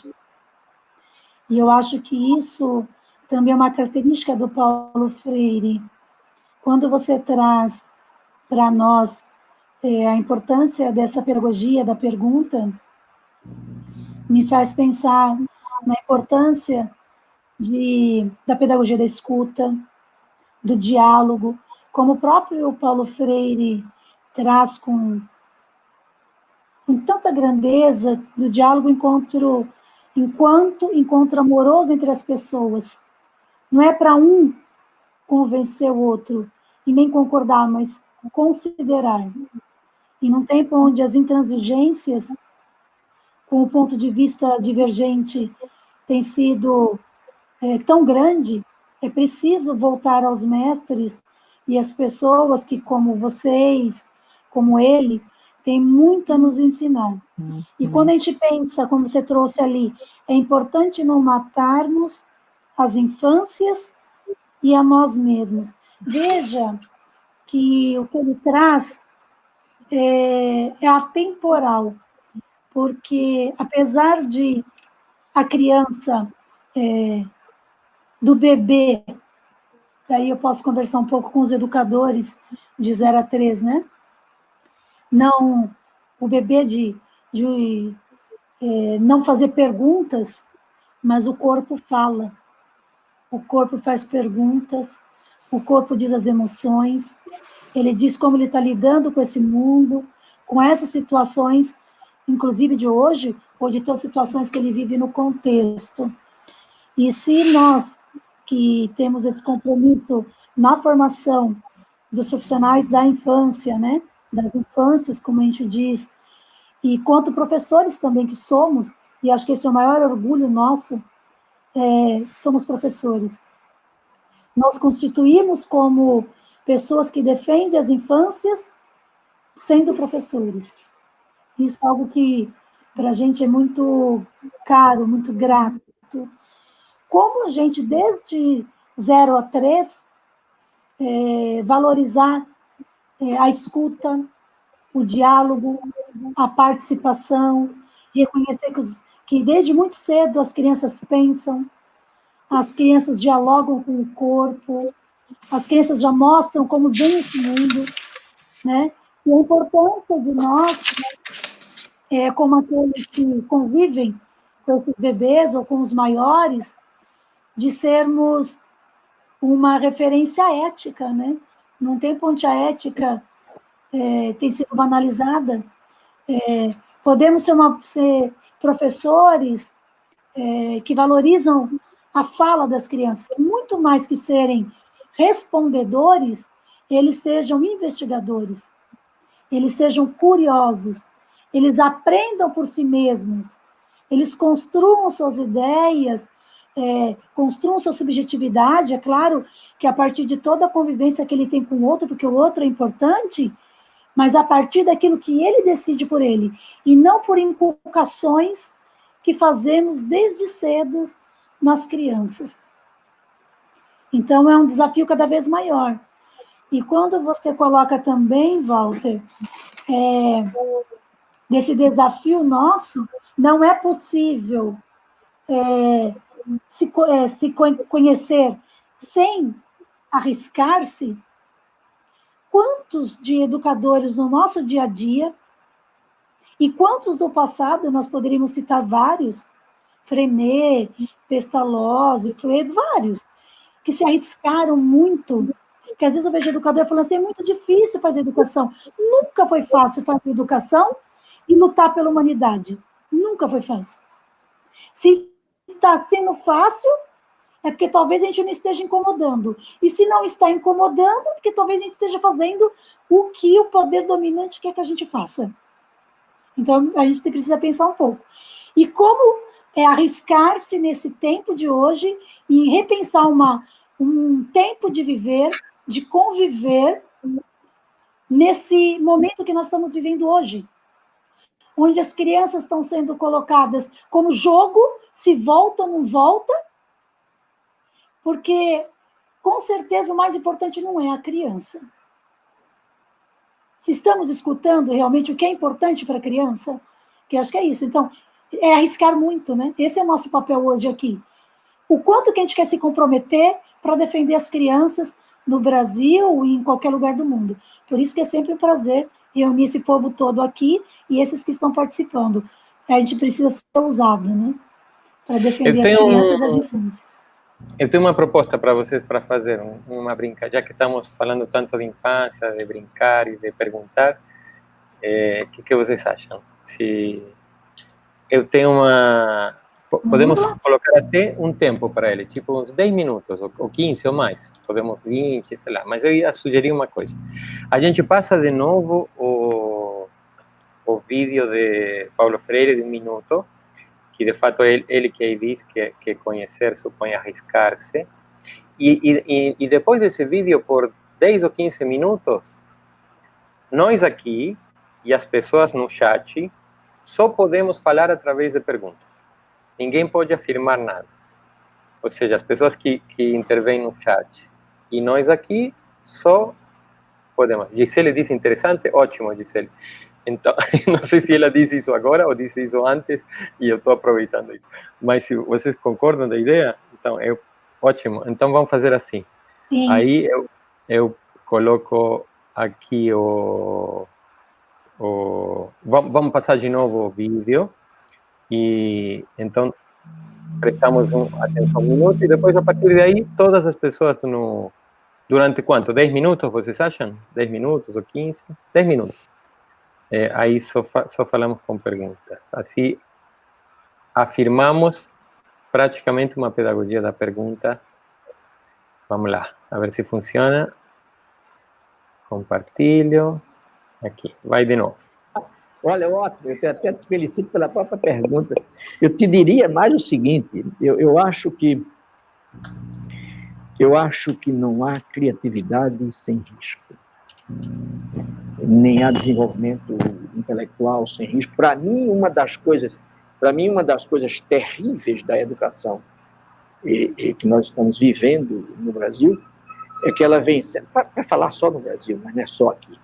[SPEAKER 3] E eu acho que isso também é uma característica do Paulo Freire. Quando você traz para nós a importância dessa pedagogia da pergunta, me faz pensar na importância da pedagogia da escuta, do diálogo, como o próprio Paulo Freire traz com tanta grandeza, do diálogo enquanto encontro amoroso entre as pessoas. Não é para um convencer o outro e nem concordar, mas considerar. E num tempo onde as intransigências, com o ponto de vista divergente, tem sido tão grande, é preciso voltar aos mestres e às pessoas que, como vocês, como ele, tem muito a nos ensinar. E quando a gente pensa, como você trouxe ali, é importante não matarmos as infâncias e a nós mesmos. Veja que o que ele traz é atemporal, porque apesar de a criança do bebê, daí eu posso conversar um pouco com os educadores de 0 a 3, né? Não, o bebê de não fazer perguntas, mas o corpo fala. O corpo faz perguntas, o corpo diz as emoções, ele diz como ele está lidando com esse mundo, com essas situações, inclusive de hoje, ou de todas as situações que ele vive no contexto. E se nós, que temos esse compromisso na formação dos profissionais da infância, né, das infâncias, como a gente diz, e quanto professores também que somos, e acho que esse é o maior orgulho nosso, somos professores. Nós constituímos como pessoas que defendem as infâncias sendo professores. Isso é algo que para a gente é muito caro, muito grato. Como a gente, desde 0 a 3, valorizar a escuta, o diálogo, a participação, reconhecer que desde muito cedo as crianças pensam, as crianças dialogam com o corpo, as crianças já mostram como vem esse mundo, né? E a importância de nós, como aqueles que convivem com esses bebês ou com os maiores, de sermos uma referência ética, né? Num tempo onde a ética tem sido banalizada, podemos ser professores que valorizam a fala das crianças, muito mais que serem respondedores, eles sejam investigadores, eles sejam curiosos, eles aprendam por si mesmos, eles construam suas ideias, construam sua subjetividade, é claro que a partir de toda a convivência que ele tem com o outro, porque o outro é importante, mas a partir daquilo que ele decide por ele, e não por inculcações que fazemos desde cedo nas crianças. Então, é um desafio cada vez maior. E quando você coloca também, Walter, desse desafio nosso, não é possível se conhecer sem arriscar-se. Quantos de educadores no nosso dia a dia E quantos do passado, nós poderíamos citar vários, Frenet, Pestalozzi, vários, que se arriscaram muito, que às vezes eu vejo educador falando assim, é muito difícil fazer educação. Nunca foi fácil fazer educação e lutar pela humanidade. Nunca foi fácil. Se está sendo fácil, é porque talvez a gente não esteja incomodando. E se não está incomodando, é porque talvez a gente esteja fazendo o que o poder dominante quer que a gente faça. Então, a gente precisa pensar um pouco. E como arriscar-se nesse tempo de hoje e repensar um tempo de viver, de conviver, nesse momento que nós estamos vivendo hoje, onde as crianças estão sendo colocadas como jogo, se volta ou não volta, porque, com certeza, o mais importante não é a criança. Se estamos escutando realmente o que é importante para a criança, que acho que é isso. Então, é arriscar muito, né? Esse é o nosso papel hoje aqui. O quanto que a gente quer se comprometer para defender as crianças no Brasil e em qualquer lugar do mundo. Por isso que é sempre um prazer reunir esse povo todo aqui e esses que estão participando. A gente precisa ser ousado, né? Para defender as crianças e as infâncias.
[SPEAKER 4] Eu tenho uma proposta para vocês para fazer, uma brincadeira, já que estamos falando tanto de infância, de brincar e de perguntar, o que vocês acham? Se eu tenho uma... Podemos colocar até um tempo para ele, tipo uns 10 minutos, ou 15 ou mais, podemos 20, sei lá, mas eu ia sugerir uma coisa. A gente passa de novo o vídeo de Paulo Freire de 1 minuto, que de fato ele que diz que conhecer supõe arriscar-se, e depois desse vídeo, por 10 ou 15 minutos, nós aqui e as pessoas no chat só podemos falar através de perguntas. Ninguém pode afirmar nada. Ou seja, as pessoas que intervêm no chat e nós aqui só podemos. Gisele disse interessante, ótimo, Gisele. Então, não sei se ela disse isso agora ou disse isso antes, e eu estou aproveitando isso. Mas se vocês concordam da ideia, então, ótimo. Então, vamos fazer assim.
[SPEAKER 3] Sim.
[SPEAKER 4] Aí, eu coloco aqui vamos passar de novo o vídeo, e então, prestamos atenção 1 minuto, e depois, a partir daí, todas as pessoas durante quanto? 10 minutos, vocês acham? 10 minutos ou 15? 10 minutos. Aí só falamos com perguntas. Assim, afirmamos praticamente uma pedagogia da pergunta. Vamos lá, a ver se funciona. Compartilho. Aqui, vai de novo.
[SPEAKER 5] Olha, ótimo, eu até te felicito pela própria pergunta. Eu te diria mais o seguinte, eu acho que não há criatividade sem risco. Nem há desenvolvimento intelectual sem risco. Para mim, uma das coisas terríveis da educação e que nós estamos vivendo no Brasil é que ela vem sendo, para falar só no Brasil, mas não é só aqui,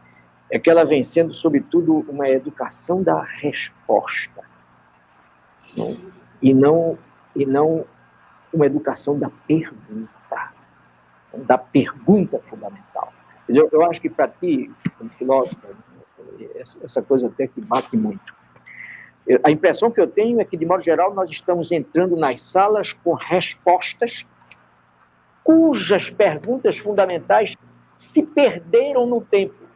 [SPEAKER 5] é que ela vem sendo, sobretudo, uma educação da resposta, e não uma educação da pergunta fundamental. Eu acho que para ti, como filósofo, essa coisa até que bate muito. A impressão que eu tenho é que, de modo geral, nós estamos entrando nas salas com respostas cujas perguntas fundamentais se perderam no tempo.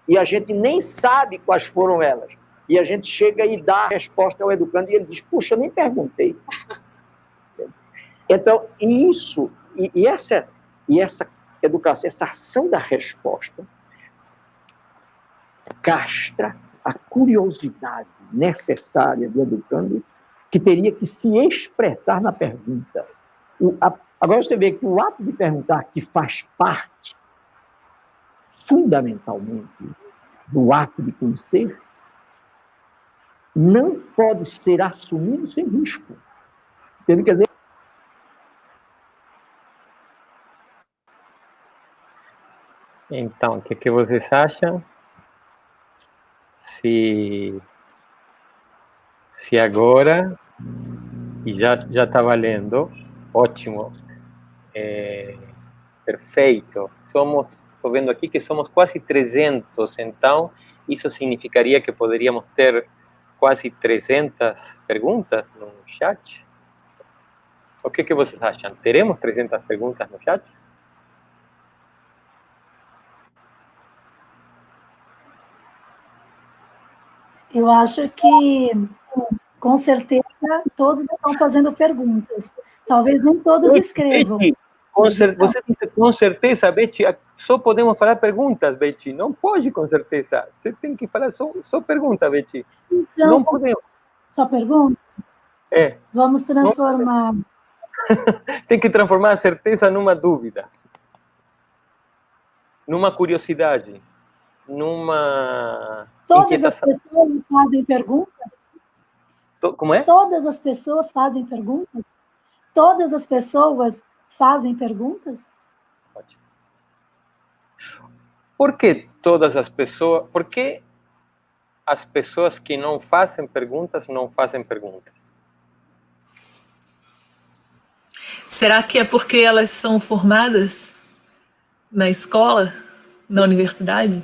[SPEAKER 5] E a gente nem sabe quais foram elas. E a gente chega e dá a resposta ao educando e ele diz, puxa, eu nem perguntei. Então, essa educação, essa ação da resposta, castra a curiosidade necessária do educando, que teria que se expressar na pergunta. Agora você vê que o ato de perguntar, que faz parte fundamentalmente do ato de conhecer, não pode ser assumido sem risco. Quer dizer,
[SPEAKER 4] então, o que vocês acham? Se agora, e já está valendo, ótimo, perfeito, estou vendo aqui que somos quase 300, então isso significaria que poderíamos ter quase 300 perguntas no chat. O que vocês acham? Teremos 300 perguntas no chat?
[SPEAKER 3] Eu acho que, com certeza, todos estão fazendo perguntas. Talvez nem todos escrevam.
[SPEAKER 4] Betty, você disse com certeza, Betty, só podemos falar perguntas, Betty. Não pode com certeza. Você tem que falar só pergunta, Betty.
[SPEAKER 3] Então,
[SPEAKER 4] não podemos.
[SPEAKER 3] Só pergunta?
[SPEAKER 4] É.
[SPEAKER 3] Vamos transformar.
[SPEAKER 4] Tem que transformar a certeza numa dúvida, numa curiosidade, numa
[SPEAKER 3] Todas as
[SPEAKER 4] inquietação.
[SPEAKER 3] pessoas fazem perguntas?
[SPEAKER 4] Como é?
[SPEAKER 3] Todas as pessoas fazem perguntas? Todas as pessoas fazem perguntas?
[SPEAKER 4] Ótimo. Por que todas as pessoas... Por que as pessoas que não fazem perguntas não fazem perguntas?
[SPEAKER 2] Será que é porque elas são formadas na escola, na universidade?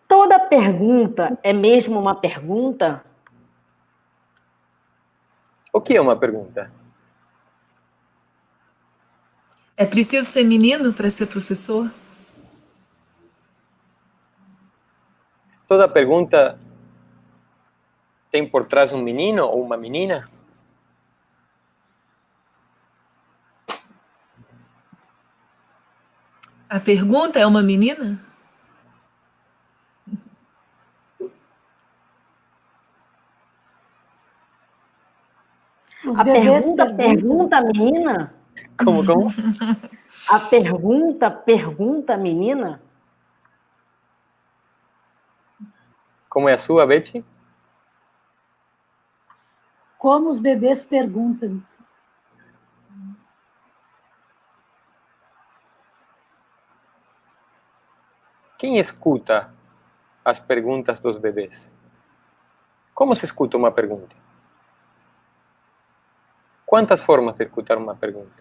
[SPEAKER 1] Toda pergunta é mesmo uma pergunta?
[SPEAKER 4] O que é uma pergunta?
[SPEAKER 2] É preciso ser menino para ser professor?
[SPEAKER 4] Toda pergunta tem por trás um menino ou uma menina?
[SPEAKER 2] A pergunta é uma menina?
[SPEAKER 3] Os
[SPEAKER 1] A
[SPEAKER 3] bebês
[SPEAKER 1] pergunta a menina?
[SPEAKER 4] Como?
[SPEAKER 1] A pergunta a menina?
[SPEAKER 4] Como é a sua, Betty?
[SPEAKER 3] Como os bebês perguntam?
[SPEAKER 4] Quem escuta as perguntas dos bebês? Como se escuta uma pergunta? Quantas formas de escutar uma pergunta?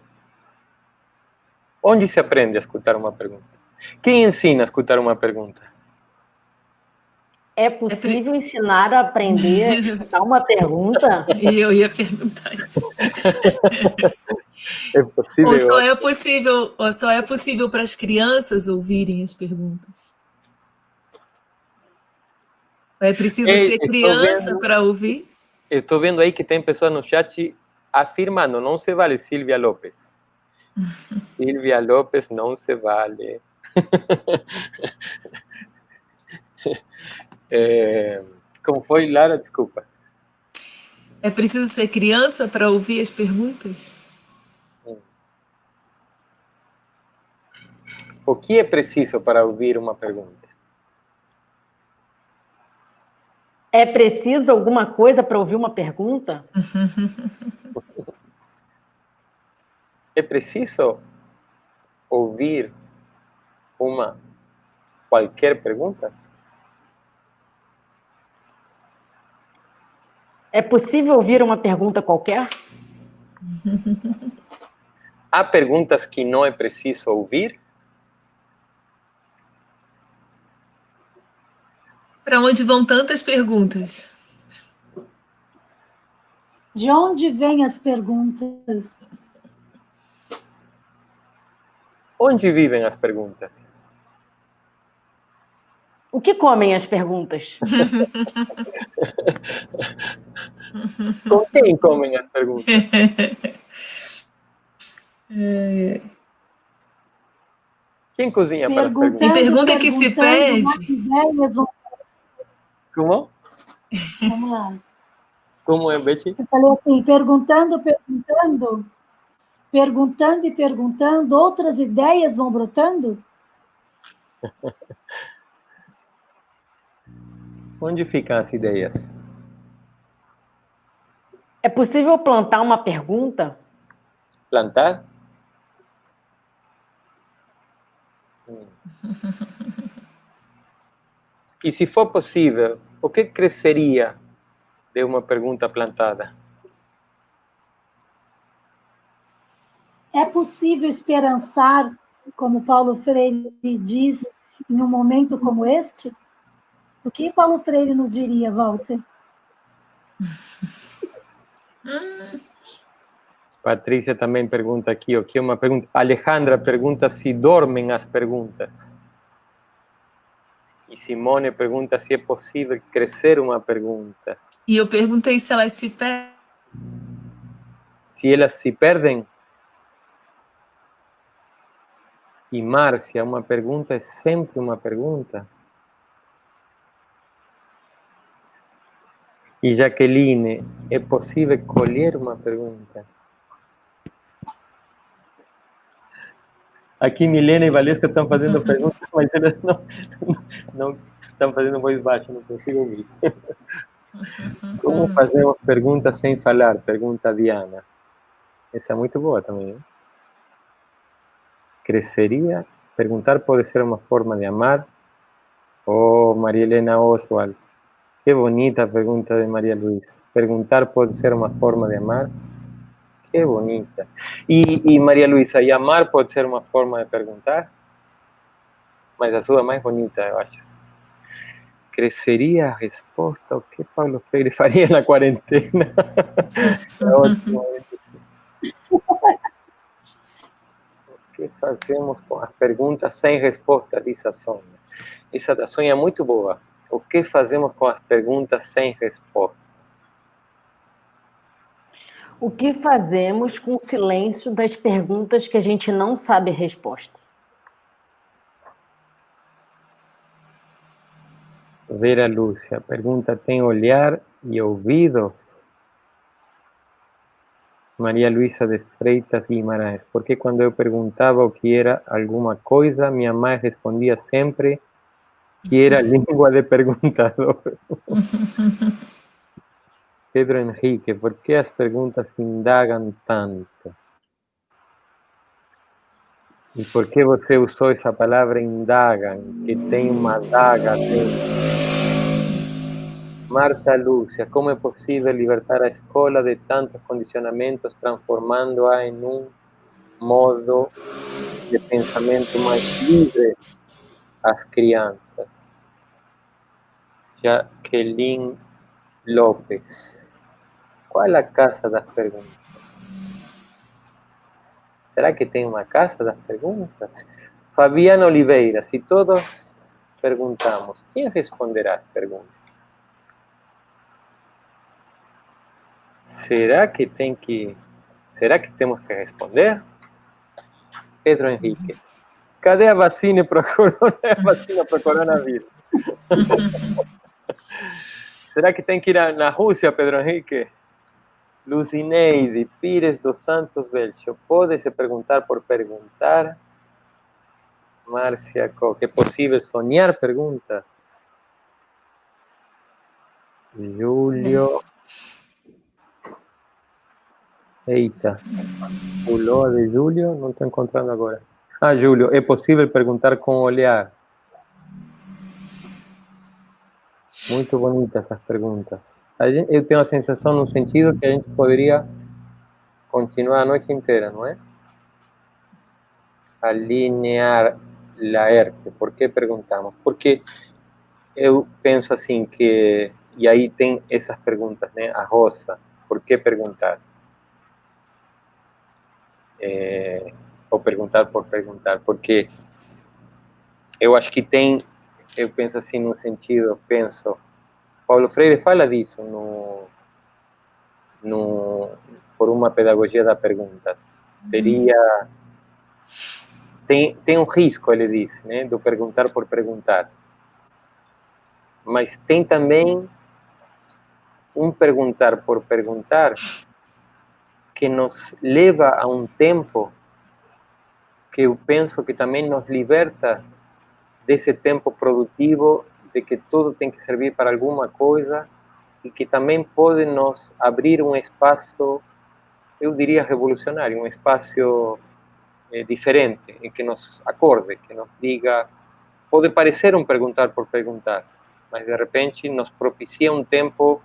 [SPEAKER 4] Onde se aprende a escutar uma pergunta? Quem ensina a escutar uma pergunta?
[SPEAKER 1] É possível ensinar a aprender a escutar uma pergunta?
[SPEAKER 2] E eu ia perguntar isso.
[SPEAKER 4] É possível?
[SPEAKER 2] Ou só é possível para as crianças ouvirem as perguntas? Ou é preciso ser criança para ouvir?
[SPEAKER 4] Eu estou vendo aí que tem pessoas no chat afirmando, não se vale, Silvia Lopes. Silvia Lopes, não se vale. Como foi, Lara? Desculpa.
[SPEAKER 2] É preciso ser criança para ouvir as perguntas?
[SPEAKER 4] O que é preciso para ouvir uma pergunta?
[SPEAKER 1] É preciso alguma coisa para ouvir uma pergunta?
[SPEAKER 4] É preciso ouvir qualquer pergunta?
[SPEAKER 1] É possível ouvir uma pergunta qualquer?
[SPEAKER 4] Há perguntas que não é preciso ouvir?
[SPEAKER 2] Para onde vão tantas perguntas?
[SPEAKER 3] De onde vêm as perguntas?
[SPEAKER 4] Onde vivem as perguntas?
[SPEAKER 1] O que comem as perguntas?
[SPEAKER 4] Com quem comem as perguntas? Quem cozinha para as perguntas?
[SPEAKER 2] E pergunta que se pede.
[SPEAKER 3] Ideias vão...
[SPEAKER 4] Como?
[SPEAKER 3] Vamos lá.
[SPEAKER 4] Como é, Betty?
[SPEAKER 3] Eu falei assim, perguntando e perguntando, outras ideias vão brotando?
[SPEAKER 4] Onde ficam as ideias?
[SPEAKER 1] É possível plantar uma pergunta?
[SPEAKER 4] Plantar? E se for possível, o que cresceria de uma pergunta plantada?
[SPEAKER 3] É possível esperançar, como Paulo Freire diz, em um momento como este? O que Paulo Freire nos diria, Walter?
[SPEAKER 4] Patrícia também pergunta aqui, o que é uma pergunta? Alejandra pergunta se dormem as perguntas. E Simone pergunta se é possível crescer uma pergunta.
[SPEAKER 2] E eu perguntei se elas se perdem.
[SPEAKER 4] Se elas se perdem. E Márcia, uma pergunta é sempre uma pergunta. E Jaqueline, é possível colher uma pergunta? Aqui Milena e Valesca estão fazendo perguntas, mas elas não estão fazendo voz baixa, não consigo ouvir. Como fazemos perguntas sem falar? Pergunta a Diana. Essa é muito boa também, hein? Cresceria? Perguntar pode ser uma forma de amar? Oh, Maria Helena Oswald. Qué bonita pregunta de María Luisa. Perguntar pode ser uma forma de amar? Qué bonita. E Maria Luisa, e amar pode ser uma forma de perguntar? Mas a sua é mais bonita, eu acho. Cresceria a resposta? O que Paulo Freire faria na quarentena? É ótimo. O que fazemos com as perguntas sem resposta, diz a Sônia. Essa da Sônia é muito boa. O que fazemos com as perguntas sem resposta?
[SPEAKER 1] O que fazemos com o silêncio das perguntas que a gente não sabe a resposta?
[SPEAKER 4] Vera Lúcia pergunta, tem olhar e ouvidos? Maria Luisa de Freitas Guimarães, porque quando eu perguntava o que era alguma coisa, minha mãe respondia sempre que era língua de perguntador. Pedro Henrique, por que as perguntas indagam tanto? E por que você usou essa palavra indagam, que tem uma daga dentro? Marta Lúcia, como é possível libertar a escola de tantos condicionamentos, transformando-a em um modo de pensamento mais livre às crianças? Jaqueline Lopes. Qual é a casa das perguntas? Será que tem uma casa das perguntas? Fabiana Oliveira, se todos perguntamos, quem responderá as perguntas? Será que temos que responder? Pedro Henrique. Cadê a vacina para o coronavírus? Será que tem que ir na Rússia, Pedro Henrique? Lucineide Pires dos Santos Belcho. Pode se perguntar por perguntar? Márcia Coque. É possível sonhar perguntas? Júlio. Eita. Pulou a de Júlio? Não estou encontrando agora. Ah, Júlio. É possível perguntar com olhar? Muito bonitas essas perguntas. Eu tenho a sensação, no sentido, que a gente poderia continuar a noite inteira, não é? Alinear Laerte. Por que perguntamos? Porque eu penso assim que... E aí tem essas perguntas, né? A Rosa, por que perguntar? Ou perguntar por perguntar. Porque eu acho que tem... Eu penso assim, no sentido, Paulo Freire fala disso por uma pedagogia da pergunta. Tem um risco, ele diz, né, do perguntar por perguntar. Mas tem também um perguntar por perguntar que nos leva a um tempo que eu penso que também nos liberta desse tempo produtivo, de que tudo tem que servir para alguma coisa, e que também pode nos abrir um espaço, eu diria revolucionário, um espaço diferente, em que nos acorde, que nos diga, pode parecer um perguntar por perguntar, mas de repente nos propicia um tempo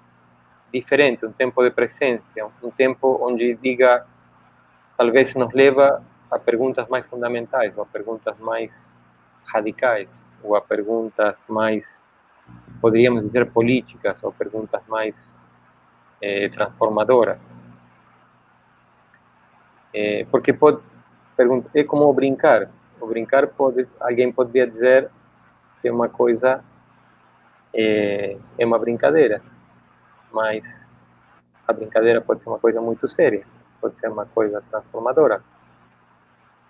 [SPEAKER 4] diferente, um tempo de presença, um tempo onde diga, talvez nos leva a perguntas mais fundamentais, ou a perguntas mais radicais, ou a perguntas mais poderíamos dizer políticas ou perguntas mais transformadoras. Porque é como brincar. O brincar alguém poderia dizer que é uma coisa, é uma brincadeira, mas a brincadeira pode ser uma coisa muito séria, pode ser uma coisa transformadora.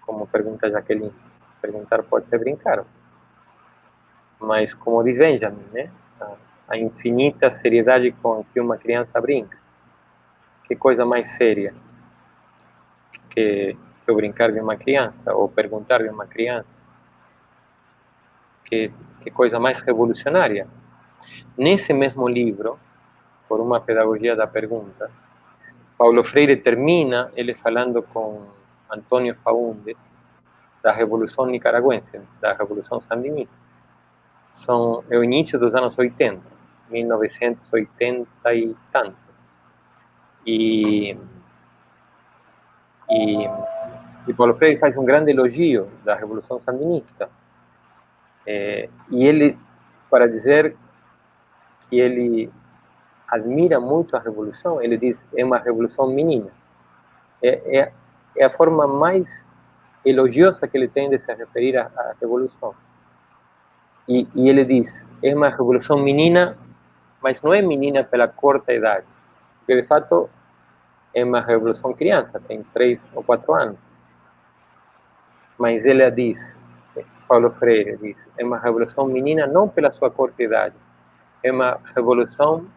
[SPEAKER 4] Como pergunta Jaqueline, perguntar pode ser brincar. Mas, como diz Benjamin, né? A infinita seriedade com que uma criança brinca. Que coisa mais séria que eu brincar de uma criança, ou perguntar de uma criança. Que coisa mais revolucionária. Nesse mesmo livro, Por uma Pedagogia da Pergunta, Paulo Freire termina ele falando com Antônio Faúndes da Revolução Nicaragüense, da Revolução Sandinista. É o início dos anos 80, 1980 e tantos. E Paulo Freire faz um grande elogio da Revolução Sandinista. E ele, para dizer que ele admira muito a revolução, ele diz é uma revolução menina. É a forma mais elogiosa que ele tem de se referir à revolução. E ele diz, é uma revolução menina, mas não é menina pela corta idade, porque de fato é uma revolução criança, tem 3 ou 4 anos. Mas ele diz, Paulo Freire diz, é uma revolução menina não pela sua corta idade, é uma revolução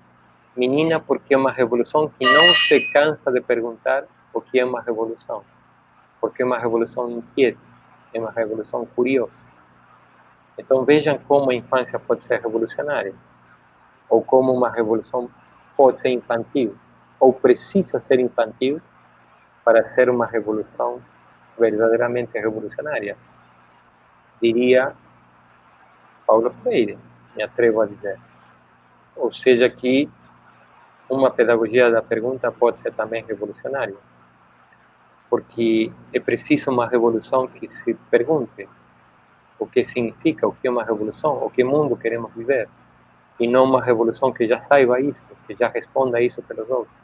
[SPEAKER 4] menina porque é uma revolução que não se cansa de perguntar o que é uma revolução, porque é uma revolução inquieta, é uma revolução curiosa. Então vejam como a infância pode ser revolucionária, ou como uma revolução pode ser infantil, ou precisa ser infantil para ser uma revolução verdadeiramente revolucionária, diria Paulo Freire, me atrevo a dizer. Ou seja, que uma pedagogia da pergunta pode ser também revolucionária, porque é preciso uma revolução que se pergunte o que significa, o que é uma revolução, o que mundo queremos viver, e não uma revolução que já saiba isso, que já responda isso pelos outros.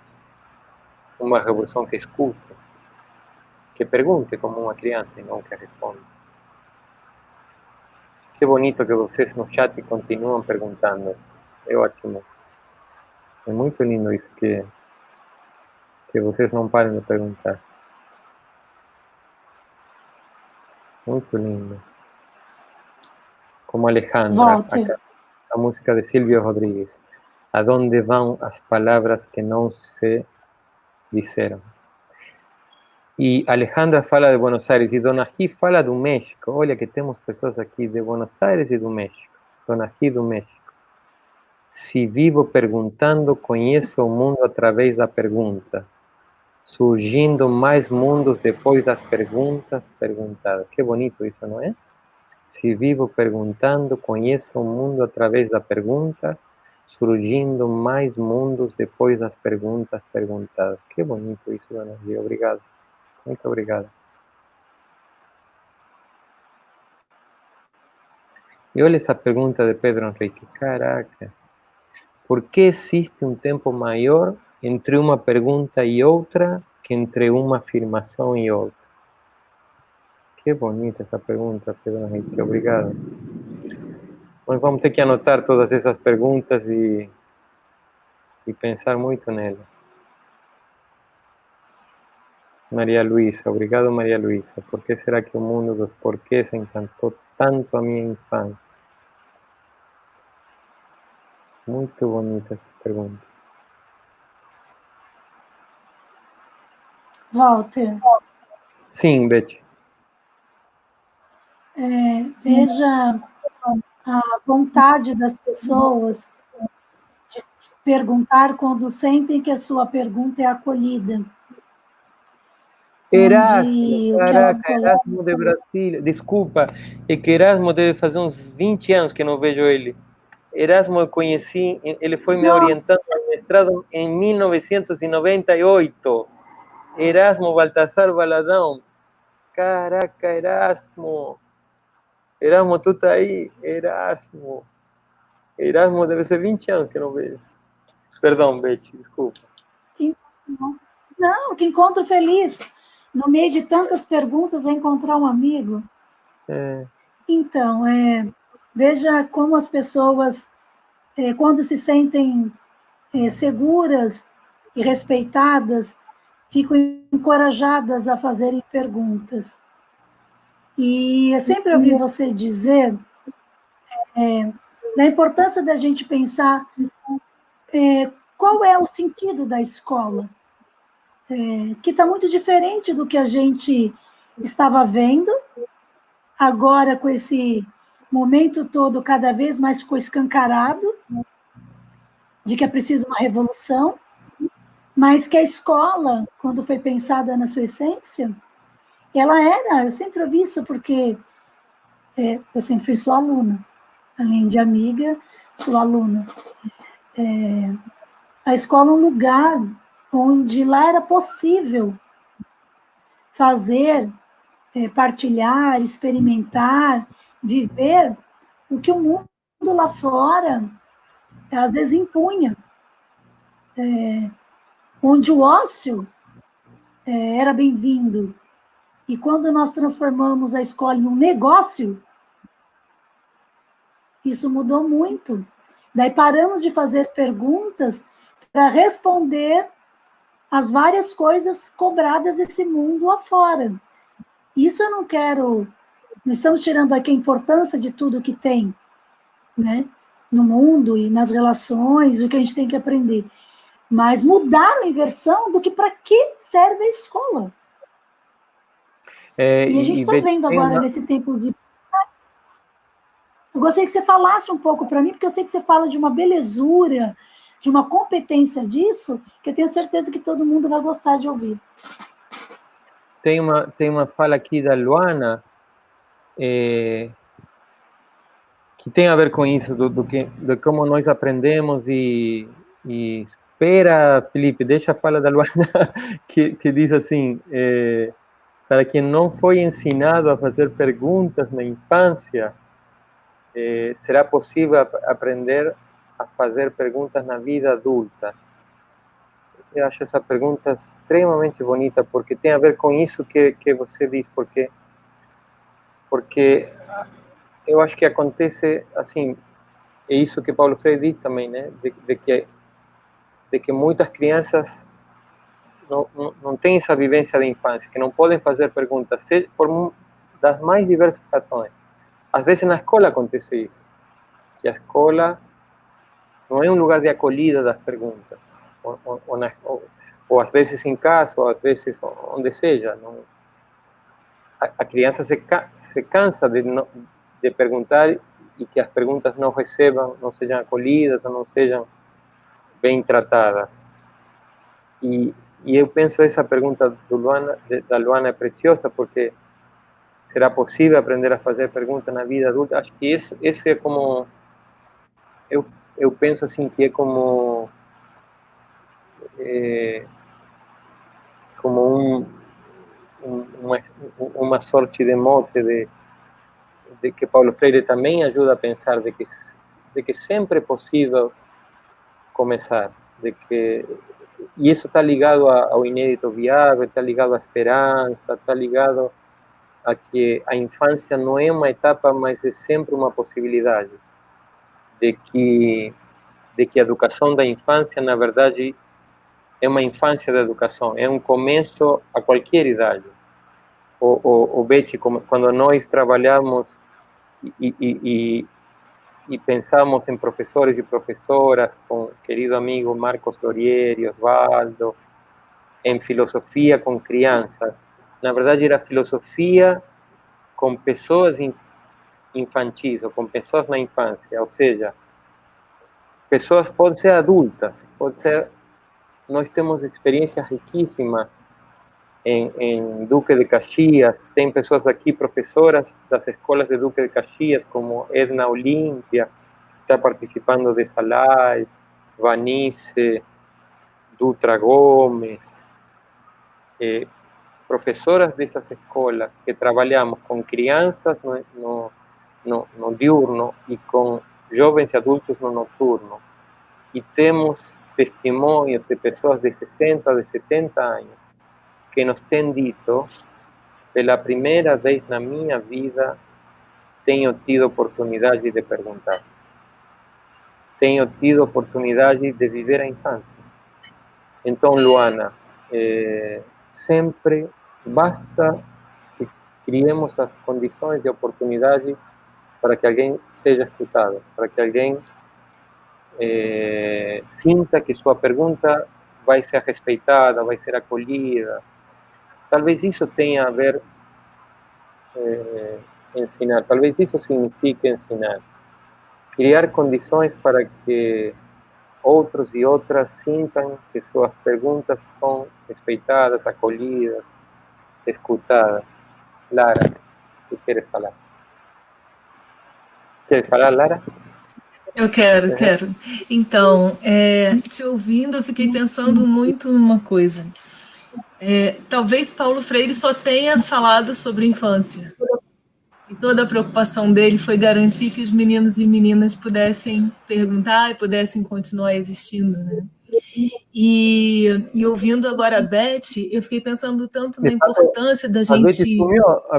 [SPEAKER 4] Uma revolução que escute, que pergunte como uma criança e não que responda. Que bonito que vocês no chat continuam perguntando. É ótimo. É muito lindo isso que vocês não parem de perguntar. Muito lindo. Como Alejandra, a música de Silvio Rodríguez. Aonde vão as palavras que não se disseram? E Alejandra fala de Buenos Aires e Dona Gi fala do México. Olha que temos pessoas aqui de Buenos Aires e do México. Dona Gi do México. Se vivo perguntando, conheço o mundo através da pergunta. Surgindo mais mundos depois das perguntas perguntadas. Que bonito isso, não é? Se vivo perguntando, conheço o mundo através da pergunta, surgindo mais mundos depois das perguntas perguntadas. Que bonito isso, Dona Gi. Obrigado. Muito obrigado. E olha essa pergunta de Pedro Henrique. Caraca. Por que existe um tempo maior entre uma pergunta e outra que entre uma afirmação e outra? Que bonita essa pergunta, Pedro Henrique. Obrigado. Nós vamos ter que anotar todas essas perguntas e pensar muito nelas. Maria Luísa, obrigado Maria Luísa. Por que será que o mundo dos porquês encantou tanto a minha infância? Muito bonita essa pergunta.
[SPEAKER 3] Walter.
[SPEAKER 4] Sim, Beth.
[SPEAKER 3] Veja a vontade das pessoas de perguntar quando sentem que a sua pergunta é acolhida.
[SPEAKER 4] Erasmo, caraca, Erasmo de Brasília. Desculpa, é que Erasmo deve fazer uns 20 anos que não vejo ele. Erasmo eu conheci, ele foi me orientando no mestrado em 1998. Erasmo Baltasar Valadão. Caraca, Erasmo. Erasmo, tu tá aí? Erasmo. Erasmo deve ser 20 anos que eu não vejo. Perdão, Betty, desculpa.
[SPEAKER 3] Não, que encontro feliz. No meio de tantas perguntas, encontrar um amigo. Então, veja como as pessoas, quando se sentem seguras e respeitadas, ficam encorajadas a fazerem perguntas. E eu sempre ouvi você dizer da importância da gente pensar qual é o sentido da escola, que está muito diferente do que a gente estava vendo, agora com esse momento todo cada vez mais ficou escancarado, de que é preciso uma revolução, mas que a escola, quando foi pensada na sua essência, ela era, eu sempre ouvi isso porque eu sempre fui sua aluna, além de amiga, sua aluna. A escola é um lugar onde lá era possível fazer, partilhar, experimentar, viver o que o mundo lá fora às vezes impunha, onde o ócio era bem-vindo. E quando nós transformamos a escola em um negócio, isso mudou muito. Daí paramos de fazer perguntas para responder as várias coisas cobradas desse mundo lá fora. Isso eu não quero... Não estamos tirando aqui a importância de tudo que tem, né, no mundo e nas relações, o que a gente tem que aprender. Mas mudaram a inversão do que para que serve a escola. E a gente está vendo agora, nesse tempo de... Eu gostaria que você falasse um pouco para mim, porque eu sei que você fala de uma belezura, de uma competência disso, que eu tenho certeza que todo mundo vai gostar de ouvir.
[SPEAKER 4] Tem uma fala aqui da Luana, que tem a ver com isso, de como nós aprendemos e espera, Felipe, deixa a fala da Luana, que diz assim, para quem não foi ensinado a fazer perguntas na infância, será possível aprender a fazer perguntas na vida adulta? Eu acho essa pergunta extremamente bonita, porque tem a ver com isso que você diz, porque eu acho que acontece assim, é isso que Paulo Freire diz também, né, de que muitas crianças não têm essa vivência da infância, que não podem fazer perguntas, por das mais diversas razões. Às vezes na escola acontece isso, que a escola não é um lugar de acolhida das perguntas, ou às vezes em casa, ou às vezes onde seja. Não, a criança se cansa de perguntar e que as perguntas não recebam, não sejam acolhidas, ou não sejam bem tratadas. E eu penso essa pergunta da Luana é preciosa, porque será possível aprender a fazer perguntas na vida adulta? Acho que isso é como... Eu penso assim, que é como uma sorte de mote de que Paulo Freire também ajuda a pensar de que sempre é possível começar, e isso está ligado ao inédito viável, está ligado à esperança, está ligado a que a infância não é uma etapa, mas é sempre uma possibilidade, de que a educação da infância, na verdade, é uma infância da educação, é um começo a qualquer idade. O Betty, quando nós trabalhamos e pensamos em professores e professoras, com o querido amigo Marcos Lorieri, Osvaldo, em filosofia com crianças, na verdade era filosofia com pessoas infantis, ou com pessoas na infância, ou seja, pessoas podem ser adultas, nós temos experiências riquíssimas em Duque de Caxias, tem pessoas aqui, professoras das escolas de Duque de Caxias, como Edna Olímpia, que está participando dessa live, Vanice, Dutra Gomes, professoras dessas escolas que trabalhamos com crianças no diurno e com jovens e adultos no noturno, e temos testemunhos de pessoas de 60, de 70 anos, que nos têm dito, pela primeira vez na minha vida, tenho tido oportunidade de perguntar. Tenho tido oportunidade de viver a infância. Então, Luana, sempre basta que criemos as condições e oportunidade para que alguém seja escutado, para que alguém sinta que sua pergunta vai ser respeitada, vai ser acolhida. Talvez isso tenha a ver ensinar, talvez isso signifique ensinar. Criar condições para que outros e outras sintam que suas perguntas são respeitadas, acolhidas, escutadas. Lara, tu queres falar? Queres falar, Lara?
[SPEAKER 2] Eu quero. Então, te ouvindo, eu fiquei pensando muito numa coisa. Talvez Paulo Freire só tenha falado sobre infância. E toda a preocupação dele foi garantir que os meninos e meninas pudessem perguntar e pudessem continuar existindo, né? E ouvindo agora a Beth, eu fiquei pensando tanto na importância da gente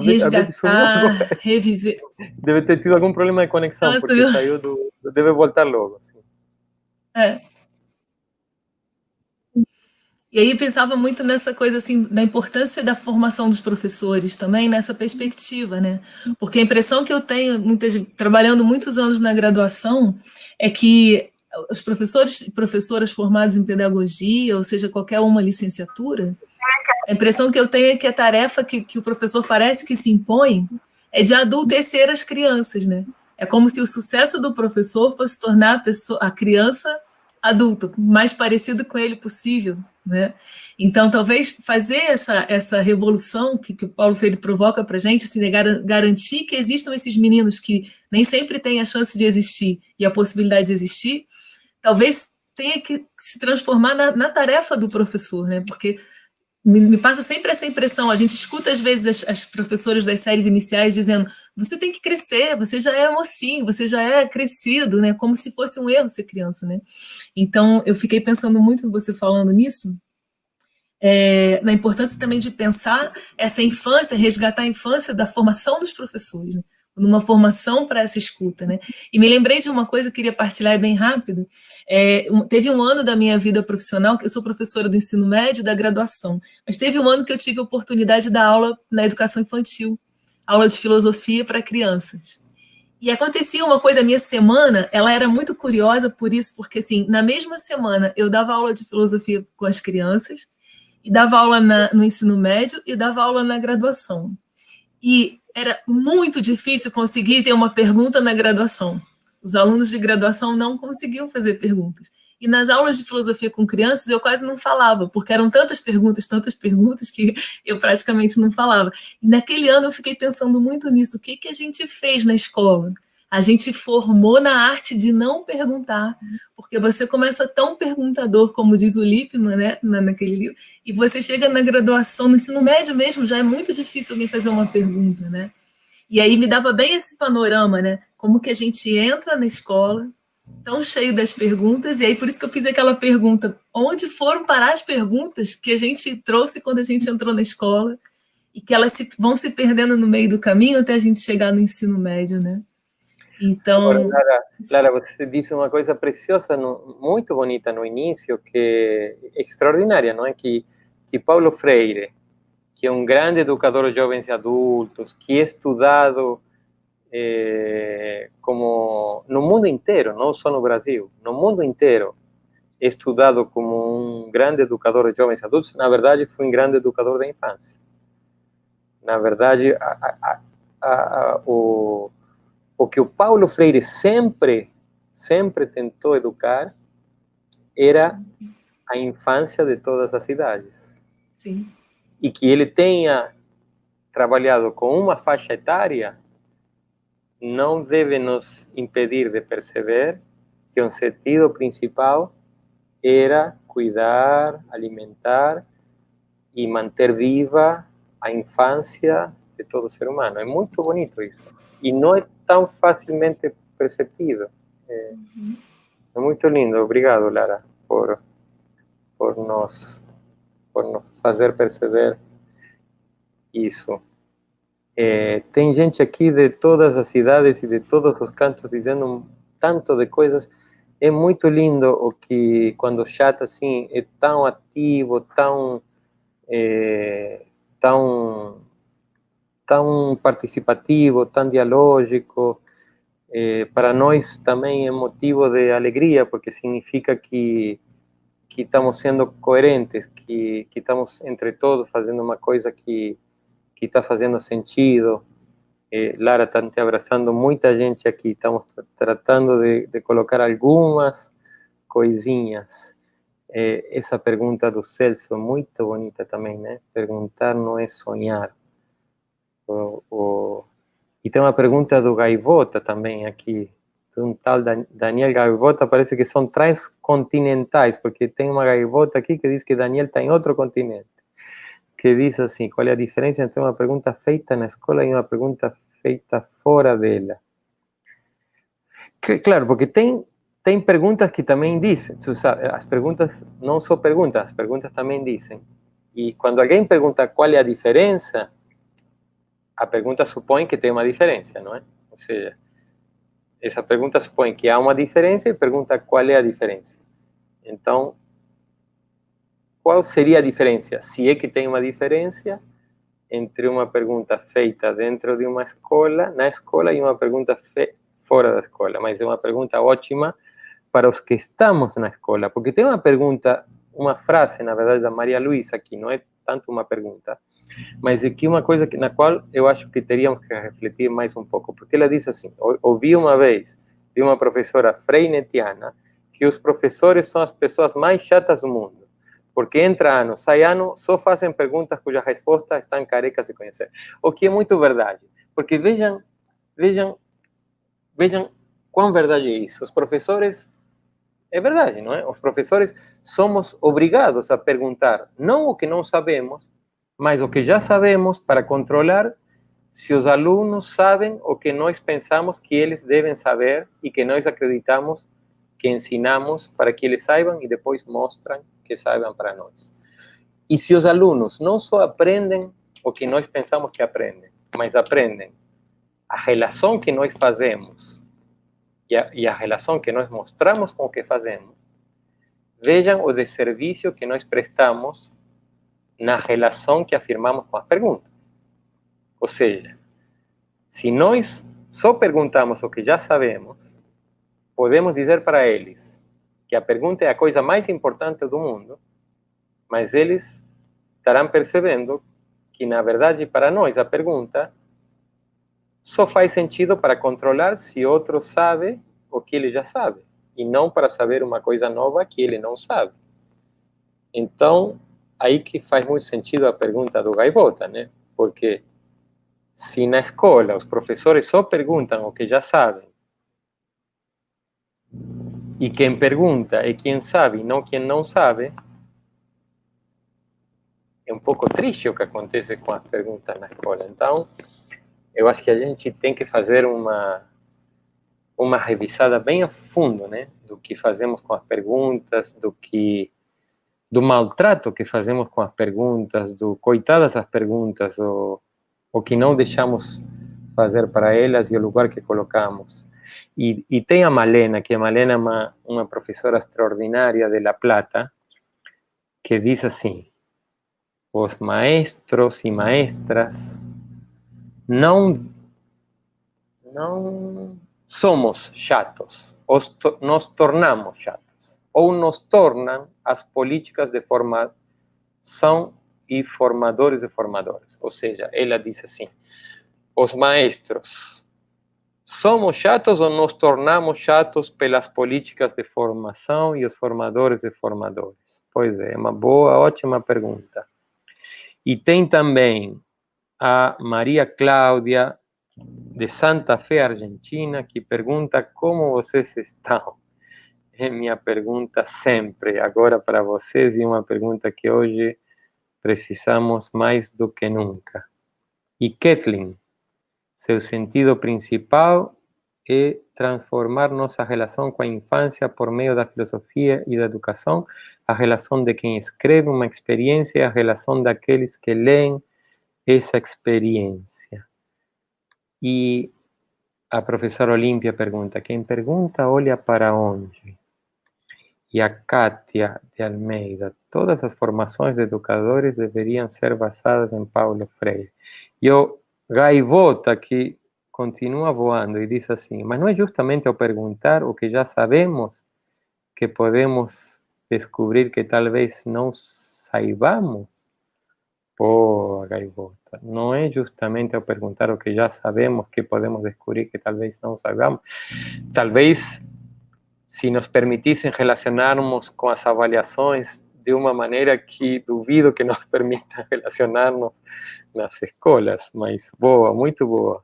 [SPEAKER 2] resgatar, reviver.
[SPEAKER 4] Deve ter tido algum problema de conexão,
[SPEAKER 2] Nossa,
[SPEAKER 4] porque saiu deve voltar logo. Assim.
[SPEAKER 2] E aí pensava muito nessa coisa assim, da importância da formação dos professores também, nessa perspectiva, né? Porque a impressão que eu tenho, trabalhando muitos anos na graduação, é que os professores e professoras formados em pedagogia, ou seja, qualquer uma licenciatura, a impressão que eu tenho é que a tarefa que o professor parece que se impõe é de adultecer as crianças, né? É como se o sucesso do professor fosse tornar a criança adulto, mais parecido com ele possível, né? Então, talvez fazer essa revolução que o Paulo Freire provoca para a gente, assim, garantir que existam esses meninos que nem sempre têm a chance de existir e a possibilidade de existir, talvez tenha que se transformar na tarefa do professor, né? Porque me passa sempre essa impressão, a gente escuta às vezes as professoras das séries iniciais dizendo, você tem que crescer, você já é mocinho, você já é crescido, né? Como se fosse um erro ser criança, né? Então, eu fiquei pensando muito em você falando nisso, na importância também de pensar essa infância, resgatar a infância da formação dos professores, né? Numa formação para essa escuta, né? E me lembrei de uma coisa que eu queria partilhar bem rápido. Teve um ano da minha vida profissional, que eu sou professora do ensino médio e da graduação, mas teve um ano que eu tive a oportunidade de dar aula na educação infantil, aula de filosofia para crianças. E acontecia uma coisa, a minha semana, ela era muito curiosa por isso, porque assim, na mesma semana eu dava aula de filosofia com as crianças, e dava aula no ensino médio e dava aula na graduação. E era muito difícil conseguir ter uma pergunta na graduação. Os alunos de graduação não conseguiam fazer perguntas. E nas aulas de filosofia com crianças eu quase não falava, porque eram tantas perguntas, que eu praticamente não falava. E naquele ano eu fiquei pensando muito nisso. O que a gente fez na escola? A gente formou na arte de não perguntar, porque você começa tão perguntador, como diz o Lippmann, né, naquele livro, e você chega na graduação, no ensino médio mesmo, já é muito difícil alguém fazer uma pergunta, né? E aí me dava bem esse panorama, né? Como que a gente entra na escola, tão cheio das perguntas, e aí por isso que eu fiz aquela pergunta, onde foram parar as perguntas que a gente trouxe quando a gente entrou na escola, e que elas vão se perdendo no meio do caminho até a gente chegar no ensino médio, né? Então,
[SPEAKER 4] Lara, você disse uma coisa preciosa, muito bonita no início, que é extraordinária, não é? Que Paulo Freire, que é um grande educador de jovens e adultos, que é estudado como no mundo inteiro, não só no Brasil, no mundo inteiro, é estudado como um grande educador de jovens e adultos, na verdade foi um grande educador da infância. Na verdade, o que o Paulo Freire sempre tentou educar era a infância de todas as idades.
[SPEAKER 2] Sim.
[SPEAKER 4] E que ele tenha trabalhado com uma faixa etária não deve nos impedir de perceber que o sentido principal era cuidar, alimentar e manter viva a infância de todo ser humano. É muito bonito isso. E não é tão facilmente perceptível. É muito lindo. Obrigado, Lara, por nos fazer perceber isso. Tem gente aqui de todas as cidades e de todos os cantos dizendo um tanto de coisas. É muito lindo o que, quando o chat assim é tão ativo, tão participativo, tão dialógico. Para nós também é motivo de alegria, porque significa que estamos sendo coerentes, que estamos entre todos fazendo uma coisa que está fazendo sentido. Lara está te abraçando, muita gente aqui, estamos tratando de colocar algumas coisinhas. Essa pergunta do Celso, muito bonita também, né? Perguntar não é sonhar. E tem uma pergunta do Gaivota também aqui, de um tal Daniel Gaivota, parece que são transcontinentais, porque tem uma gaivota aqui que diz que Daniel está em outro continente, que diz assim, qual é a diferença entre uma pergunta feita na escola e uma pergunta feita fora dela? Claro, porque tem perguntas que também dizem, as perguntas não são perguntas, as perguntas também dizem. E quando alguém pergunta qual é a diferença, a pergunta supõe que tem uma diferença, não é? Ou seja, essa pergunta supõe que há uma diferença e pergunta qual é a diferença. Então, qual seria a diferença? Se é que tem uma diferença entre uma pergunta feita dentro de uma escola, na escola, e uma pergunta fora da escola. Mas é uma pergunta ótima para os que estamos na escola, porque tem uma pergunta, uma frase, na verdade, da Maria Luísa, que não é tanto uma pergunta, mas é que uma coisa na qual eu acho que teríamos que refletir mais um pouco, porque ela diz assim, ouvi uma vez de uma professora freinetiana que os professores são as pessoas mais chatas do mundo, porque entra ano, sai ano, só fazem perguntas cuja resposta estão carecas de conhecer. O que é muito verdade, porque vejam quão verdade é isso. Os professores, é verdade, não é? Os professores somos obrigados a perguntar não o que não sabemos, mas o que já sabemos, para controlar se os alunos sabem o que nós pensamos que eles devem saber e que nós acreditamos que ensinamos para que eles saibam e depois mostram que saibam para nós. E se os alunos não só aprendem o que nós pensamos que aprendem, mas aprendem a relação que nós fazemos e a relação que nós mostramos com o que fazemos, vejam o desserviço que nós prestamos na relação que afirmamos com as perguntas. Ou seja, se nós só perguntamos o que já sabemos, podemos dizer para eles que a pergunta é a coisa mais importante do mundo, mas eles estarão percebendo que, na verdade, para nós, a pergunta só faz sentido para controlar se outro sabe o que ele já sabe, e não para saber uma coisa nova que ele não sabe. Então, aí que faz muito sentido a pergunta do Gaivota, né? Porque se na escola os professores só perguntam o que já sabem, e quem pergunta é quem sabe e não quem não sabe, é um pouco triste o que acontece com as perguntas na escola. Então, eu acho que a gente tem que fazer uma revisada bem a fundo, né? Do que fazemos com as perguntas, do maltrato que fazemos com as perguntas, do coitadas as perguntas, o que não deixamos fazer para elas e o lugar que colocamos. E tem a Malena, que a Malena é uma professora extraordinária de La Plata, que diz assim, os maestros e maestras não somos chatos, nos tornamos chatos, ou nos tornam as políticas de formação e formadores de formadores. Ou seja, ela diz assim, os maestros somos chatos ou nos tornamos chatos pelas políticas de formação e os formadores de formadores? Pois é uma boa, ótima pergunta. E tem também a Maria Cláudia, de Santa Fé, Argentina, que pergunta como vocês estão. É minha pergunta sempre, agora para vocês, e uma pergunta que hoje precisamos mais do que nunca. E Kathleen, seu sentido principal é transformar nossa relação com a infância por meio da filosofia e da educação, a relação de quem escreve uma experiência e a relação daqueles que leem essa experiência. E a professora Olímpia pergunta, quem pergunta olha para onde? E a Kátia de Almeida, todas as formações de educadores deveriam ser basadas em Paulo Freire. E o Gaivota, que continua voando e diz assim, mas não é justamente ao perguntar o que já sabemos que podemos descobrir que talvez não saibamos? Pô, Gaivota, não é justamente ao perguntar o que já sabemos que podemos descobrir que talvez não saibamos? Talvez, se nos permitissem relacionarmos com as avaliações de uma maneira que duvido que nos permita relacionarmos nas escolas, mas boa, muito boa.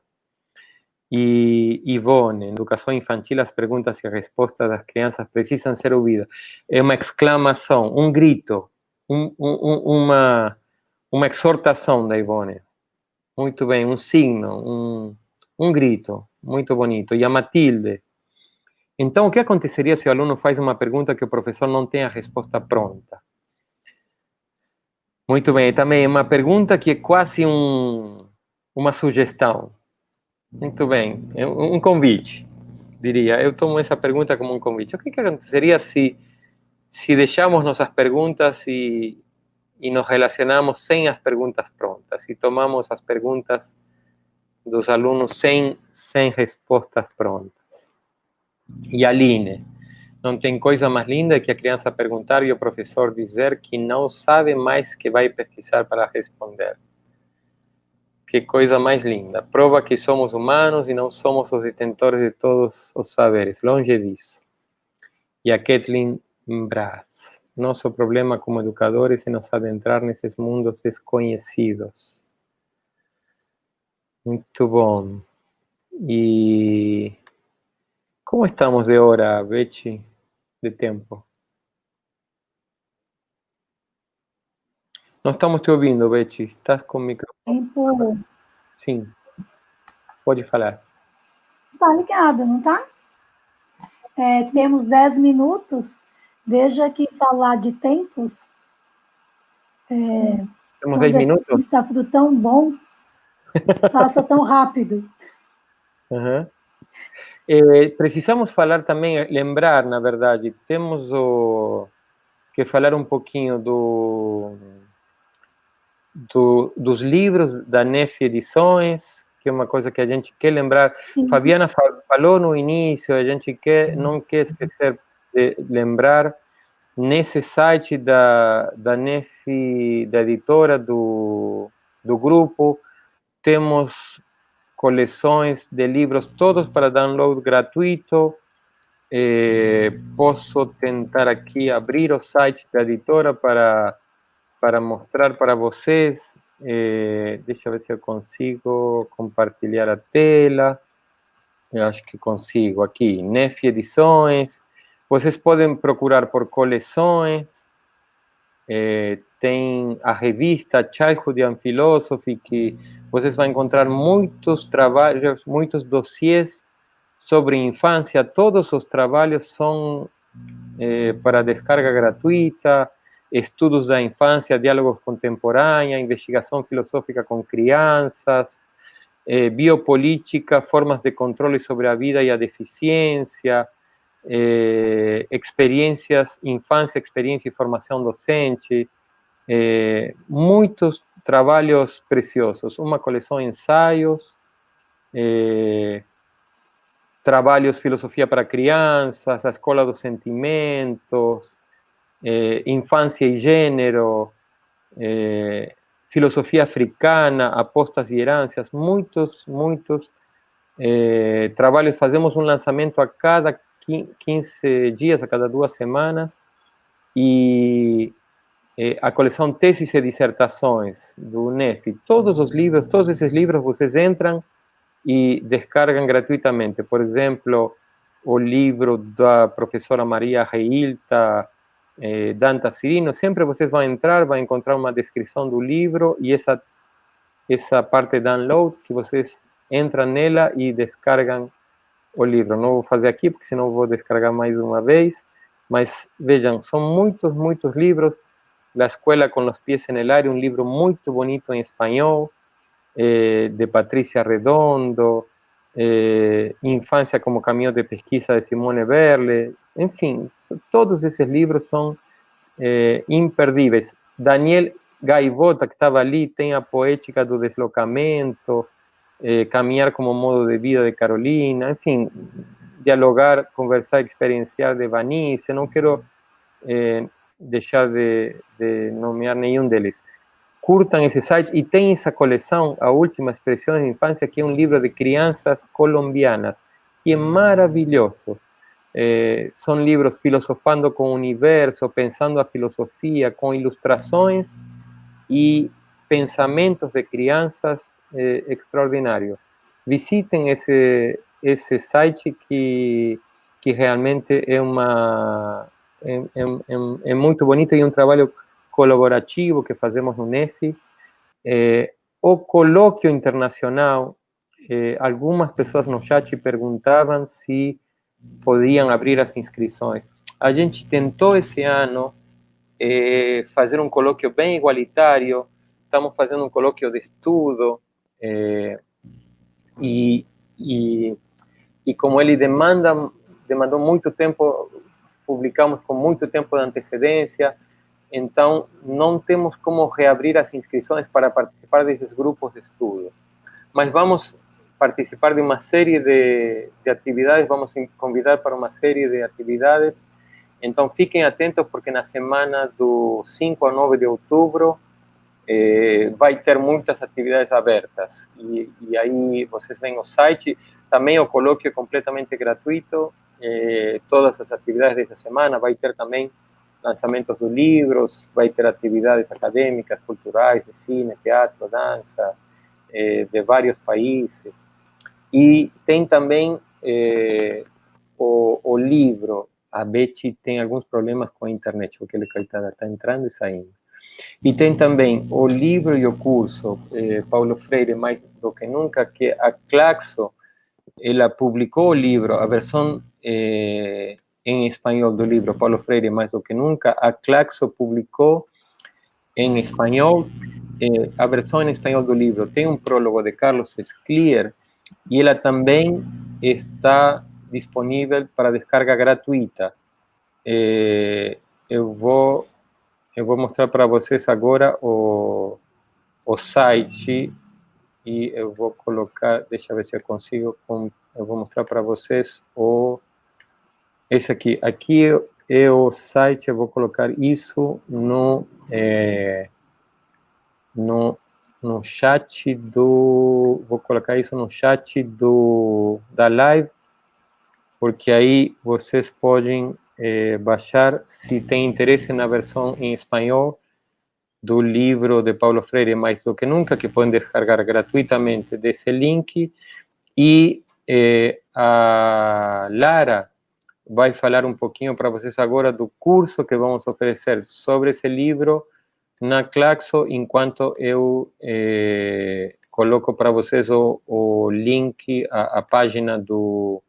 [SPEAKER 4] E Ivone, em educação infantil, as perguntas e as respostas das crianças precisam ser ouvidas. É uma exclamação, um grito, uma exortação da Ivone. Muito bem, um signo, um grito, muito bonito. E a Matilde, então o que aconteceria se o aluno faz uma pergunta que o professor não tem a resposta pronta? Muito bem, também é uma pergunta que é quase uma sugestão. Muito bem, é um convite, diria. Eu tomo essa pergunta como um convite. O que aconteceria se deixamos nossas perguntas e nos relacionamos sem as perguntas prontas? Se tomamos as perguntas dos alunos sem respostas prontas? E Aline, não tem coisa mais linda que a criança perguntar e o professor dizer que não sabe mais que vai pesquisar para responder. Que coisa mais linda. Prova que somos humanos e não somos os detentores de todos os saberes. Longe disso. E a Kathleen Braz. Nosso problema como educadores é nos adentrar nesses mundos desconhecidos. Muito bom. E como estamos de hora, Betty, de tempo? Não estamos te ouvindo, Betty. Estás com o microfone?
[SPEAKER 3] Tempo.
[SPEAKER 4] Sim. Pode falar.
[SPEAKER 3] Tá ligado, não tá? Temos 10 minutos. Veja que falar de tempos...
[SPEAKER 4] Temos 10 minutos?
[SPEAKER 3] Está tudo tão bom, passa tão rápido.
[SPEAKER 4] Uhum. Precisamos falar também, lembrar, na verdade, temos que falar um pouquinho dos livros da NEF Edições, que é uma coisa que a gente quer lembrar. Sim. Fabiana falou no início, a gente não quer esquecer de lembrar, nesse site da NEF, da editora do grupo, temos coleções de livros todos para download gratuito. Posso tentar aqui abrir o site da editora para mostrar para vocês. Deixa eu ver se eu consigo compartilhar a tela. Eu acho que consigo aqui. NEF Edições. Vocês podem procurar por coleções. Tem a revista Childhood and Philosophy, que vocês vão encontrar muitos trabalhos, muitos dossiês sobre infância. Todos os trabalhos são para descarga gratuita. Estudos da infância, diálogos contemporâneos, investigação filosófica com crianças, biopolítica, formas de controle sobre a vida e a deficiência, experiências, infância, experiência e formação docente, muitos trabalhos preciosos, uma coleção de ensaios, trabalhos filosofia para crianças, a escola dos sentimentos, infância e gênero, filosofia africana, apostas e heranças, muitos trabalhos. Fazemos um lançamento a cada 15 dias, a cada 2 semanas, e a coleção Teses e Dissertações do NEF, todos esses livros vocês entram e descargam gratuitamente. Por exemplo, o livro da professora Maria Reilta, Danta Cirino, sempre vocês vão entrar, vão encontrar uma descrição do livro e essa parte de download, que vocês entram nela e descargam o livro. Não vou fazer aqui, porque senão vou descargar mais uma vez, mas vejam, são muitos livros. La Escuela con los Pies en el Aire, un libro muy bonito en español, de Patricia Redondo, Infancia como Camino de Pesquisa de Simone Verle, en fin, todos esos libros son imperdíveis. Daniel Gaivota, que estava ali, tem a Poética do Deslocamento, Caminhar como Modo de Vida de Carolina, enfim, dialogar, conversar, experienciar de Vanice. Não quero deixar de nomear nenhum deles. Curtam esse site e tem essa coleção, A Última Expressão de Infância, que é um livro de crianças colombianas, que é maravilhoso. São livros filosofando com o universo, pensando a filosofia, com ilustrações e pensamentos de crianças extraordinários. Visitem esse site que realmente é muito bonito, e um trabalho colaborativo que fazemos no NEF. O colóquio internacional, algumas pessoas no chat perguntavam se podiam abrir as inscrições. A gente tentou esse ano fazer um colóquio bem igualitário, estamos fazendo um colóquio de estudo, e como ele demandou muito tempo, publicamos com muito tempo de antecedência, então não temos como reabrir as inscrições para participar desses grupos de estudo. Mas vamos participar de uma série de atividades, vamos convidar para uma série de atividades, então fiquem atentos, porque na semana do 5 a 9 de outubro vai ter muitas atividades abertas, e aí vocês veem o site, também o colóquio é completamente gratuito, todas as atividades dessa semana, vai ter também lançamentos de livros, vai ter atividades acadêmicas, culturais, de cine, teatro, dança, de vários países, e tem também o livro. A Betty tem alguns problemas com a internet, porque ele, coitada, está entrando e saindo. E tem também o livro e o curso, Paulo Freire, Mais do que Nunca, que a Claxo, ela publicou o livro, a versão em espanhol do livro Paulo Freire, Mais do que Nunca. A Claxo publicou em espanhol, a versão em espanhol do livro tem um prólogo de Carlos Esclier, e ela também está disponível para descarga gratuita. Eu vou mostrar para vocês agora o site, e eu vou colocar, deixa eu ver se eu consigo, eu vou mostrar para vocês esse aqui. Aqui é o site, eu vou colocar isso no chat vou colocar isso no chat da live, porque aí vocês podem baixar, se tem interesse na versão em espanhol do livro de Paulo Freire, Mais do que Nunca, que podem descargar gratuitamente desse link. E a Lara vai falar um pouquinho para vocês agora do curso que vamos oferecer sobre esse livro na Claxo, enquanto eu coloco para vocês o link, a página do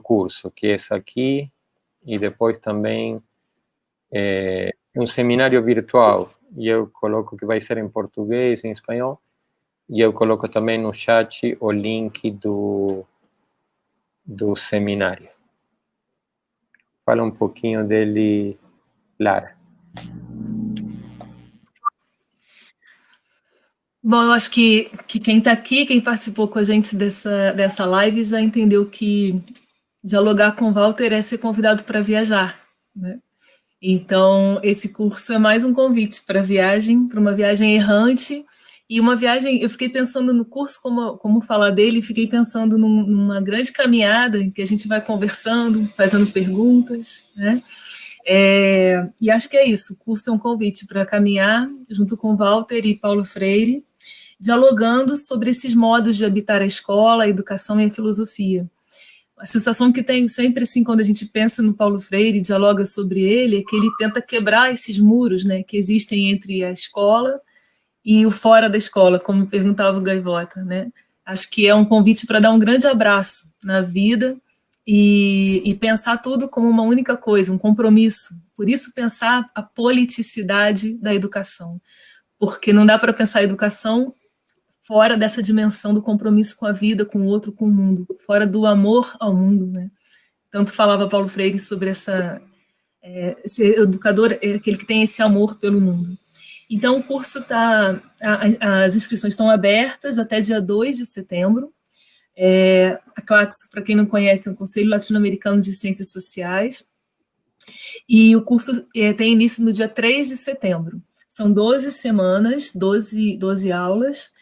[SPEAKER 4] curso, que é essa aqui, e depois também um seminário virtual, e eu coloco que vai ser em português, em espanhol, e eu coloco também no chat o link do seminário. Fala um pouquinho dele, Lara.
[SPEAKER 2] Bom, eu acho que quem está aqui, quem participou com a gente dessa live, já entendeu que dialogar com o Walter é ser convidado para viajar, né? Então, esse curso é mais um convite para uma viagem errante, e uma viagem, eu fiquei pensando no curso, como falar dele, fiquei pensando numa grande caminhada em que a gente vai conversando, fazendo perguntas, né? E acho que é isso, o curso é um convite para caminhar junto com Walter e Paulo Freire, dialogando sobre esses modos de habitar a escola, a educação e a filosofia. A sensação que tenho sempre, assim, quando a gente pensa no Paulo Freire e dialoga sobre ele, é que ele tenta quebrar esses muros, né, que existem entre a escola e o fora da escola, como perguntava o Gaivota, né? acho que é um convite para dar um grande abraço na vida e pensar tudo como uma única coisa, um compromisso. Por isso, pensar a politicidade da educação, porque não dá para pensar a educação fora dessa dimensão do compromisso com a vida, com o outro, com o mundo, fora do amor ao mundo, né? Tanto falava Paulo Freire sobre esse educador é aquele que tem esse amor pelo mundo. Então, o curso as inscrições estão abertas até dia 2 de setembro. A Claxo, para quem não conhece, é um Conselho Latino-Americano de Ciências Sociais, e o curso tem início no dia 3 de setembro. São 12 semanas, 12 aulas,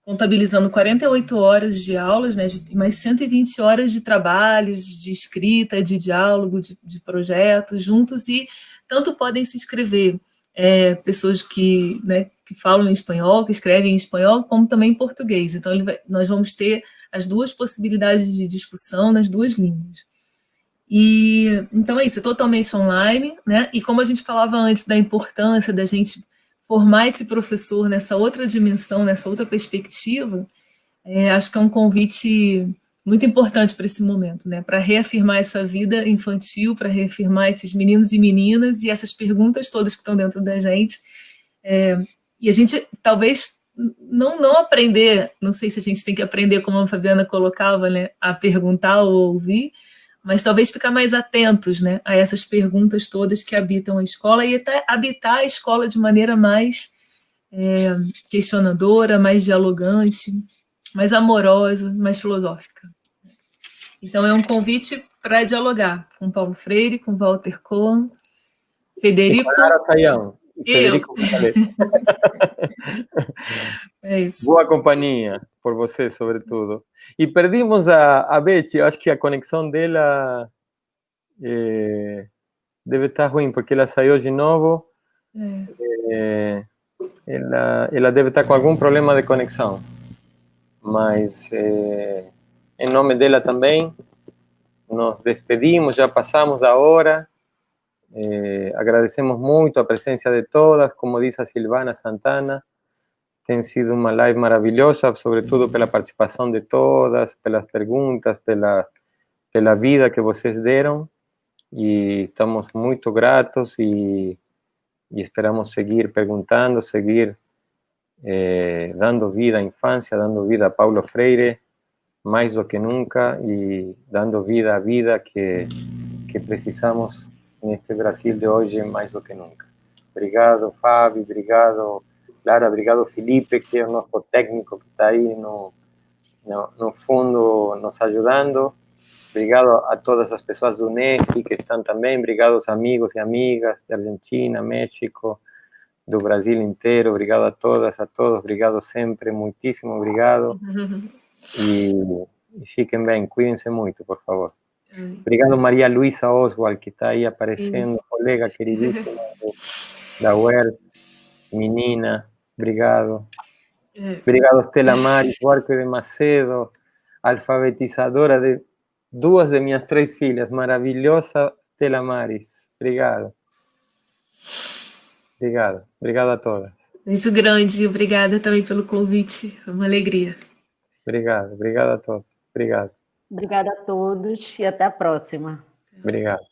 [SPEAKER 2] contabilizando 48 horas de aulas, né, mais 120 horas de trabalhos, de escrita, de diálogo, de projetos juntos, e tanto podem se inscrever pessoas que falam em espanhol, que escrevem em espanhol, como também em português. Então, nós vamos ter as duas possibilidades de discussão nas duas línguas. E então é isso, é totalmente online, né? E como a gente falava antes da importância da gente formar esse professor nessa outra dimensão, nessa outra perspectiva, acho que é um convite muito importante para esse momento, né? Para reafirmar essa vida infantil, para reafirmar esses meninos e meninas e essas perguntas todas que estão dentro da gente. E a gente talvez não aprender, não sei se a gente tem que aprender, como a Fabiana colocava, né? A perguntar ou ouvir, mas talvez ficar mais atentos, né, a essas perguntas todas que habitam a escola e até habitar a escola de maneira mais questionadora, mais dialogante, mais amorosa, mais filosófica. Então, é um convite para dialogar com Paulo Freire, com Walter Cohen, Federico...
[SPEAKER 4] Federico
[SPEAKER 2] É isso.
[SPEAKER 4] Boa companhia por você, sobretudo. E perdimos a Beth, acho que a conexão dela deve estar ruim, porque ela saiu de novo. Ela deve estar com algum problema de conexão. Mas, em nome dela também, nos despedimos, já passamos da hora. Agradecemos muito a presença de todas, como diz a Silvana Santana. Tem sido uma live maravilhosa, sobretudo pela participação de todas, pelas perguntas, pela vida que vocês deram, e estamos muito gratos e esperamos seguir perguntando, seguir dando vida à infância, dando vida a Paulo Freire, mais do que nunca, e dando vida à vida que precisamos neste Brasil de hoje mais do que nunca. Obrigado, Fábio, obrigado, Clara, obrigado, Felipe, que é o nosso técnico que está aí no fundo nos ajudando. Obrigado a todas as pessoas do NEFI que estão também. Obrigado aos amigos e amigas de Argentina, México, do Brasil inteiro. Obrigado a todas, a todos. Obrigado sempre, muitíssimo obrigado. E fiquem bem, cuídense muito, por favor. Obrigado, Maria Luisa Oswald, que está aí aparecendo, colega queridíssima da UERJ, menina. Obrigado. Obrigado, Estela Maris Buarque de Macedo, alfabetizadora de 2 de minhas 3 filhas, maravilhosa Estela Maris. Obrigado. Obrigado. Obrigado a todas.
[SPEAKER 2] Beijo grande, obrigada também pelo convite, foi uma alegria.
[SPEAKER 4] Obrigado. Obrigado a todos. Obrigado.
[SPEAKER 1] Obrigada a todos e até a próxima.
[SPEAKER 4] Obrigado.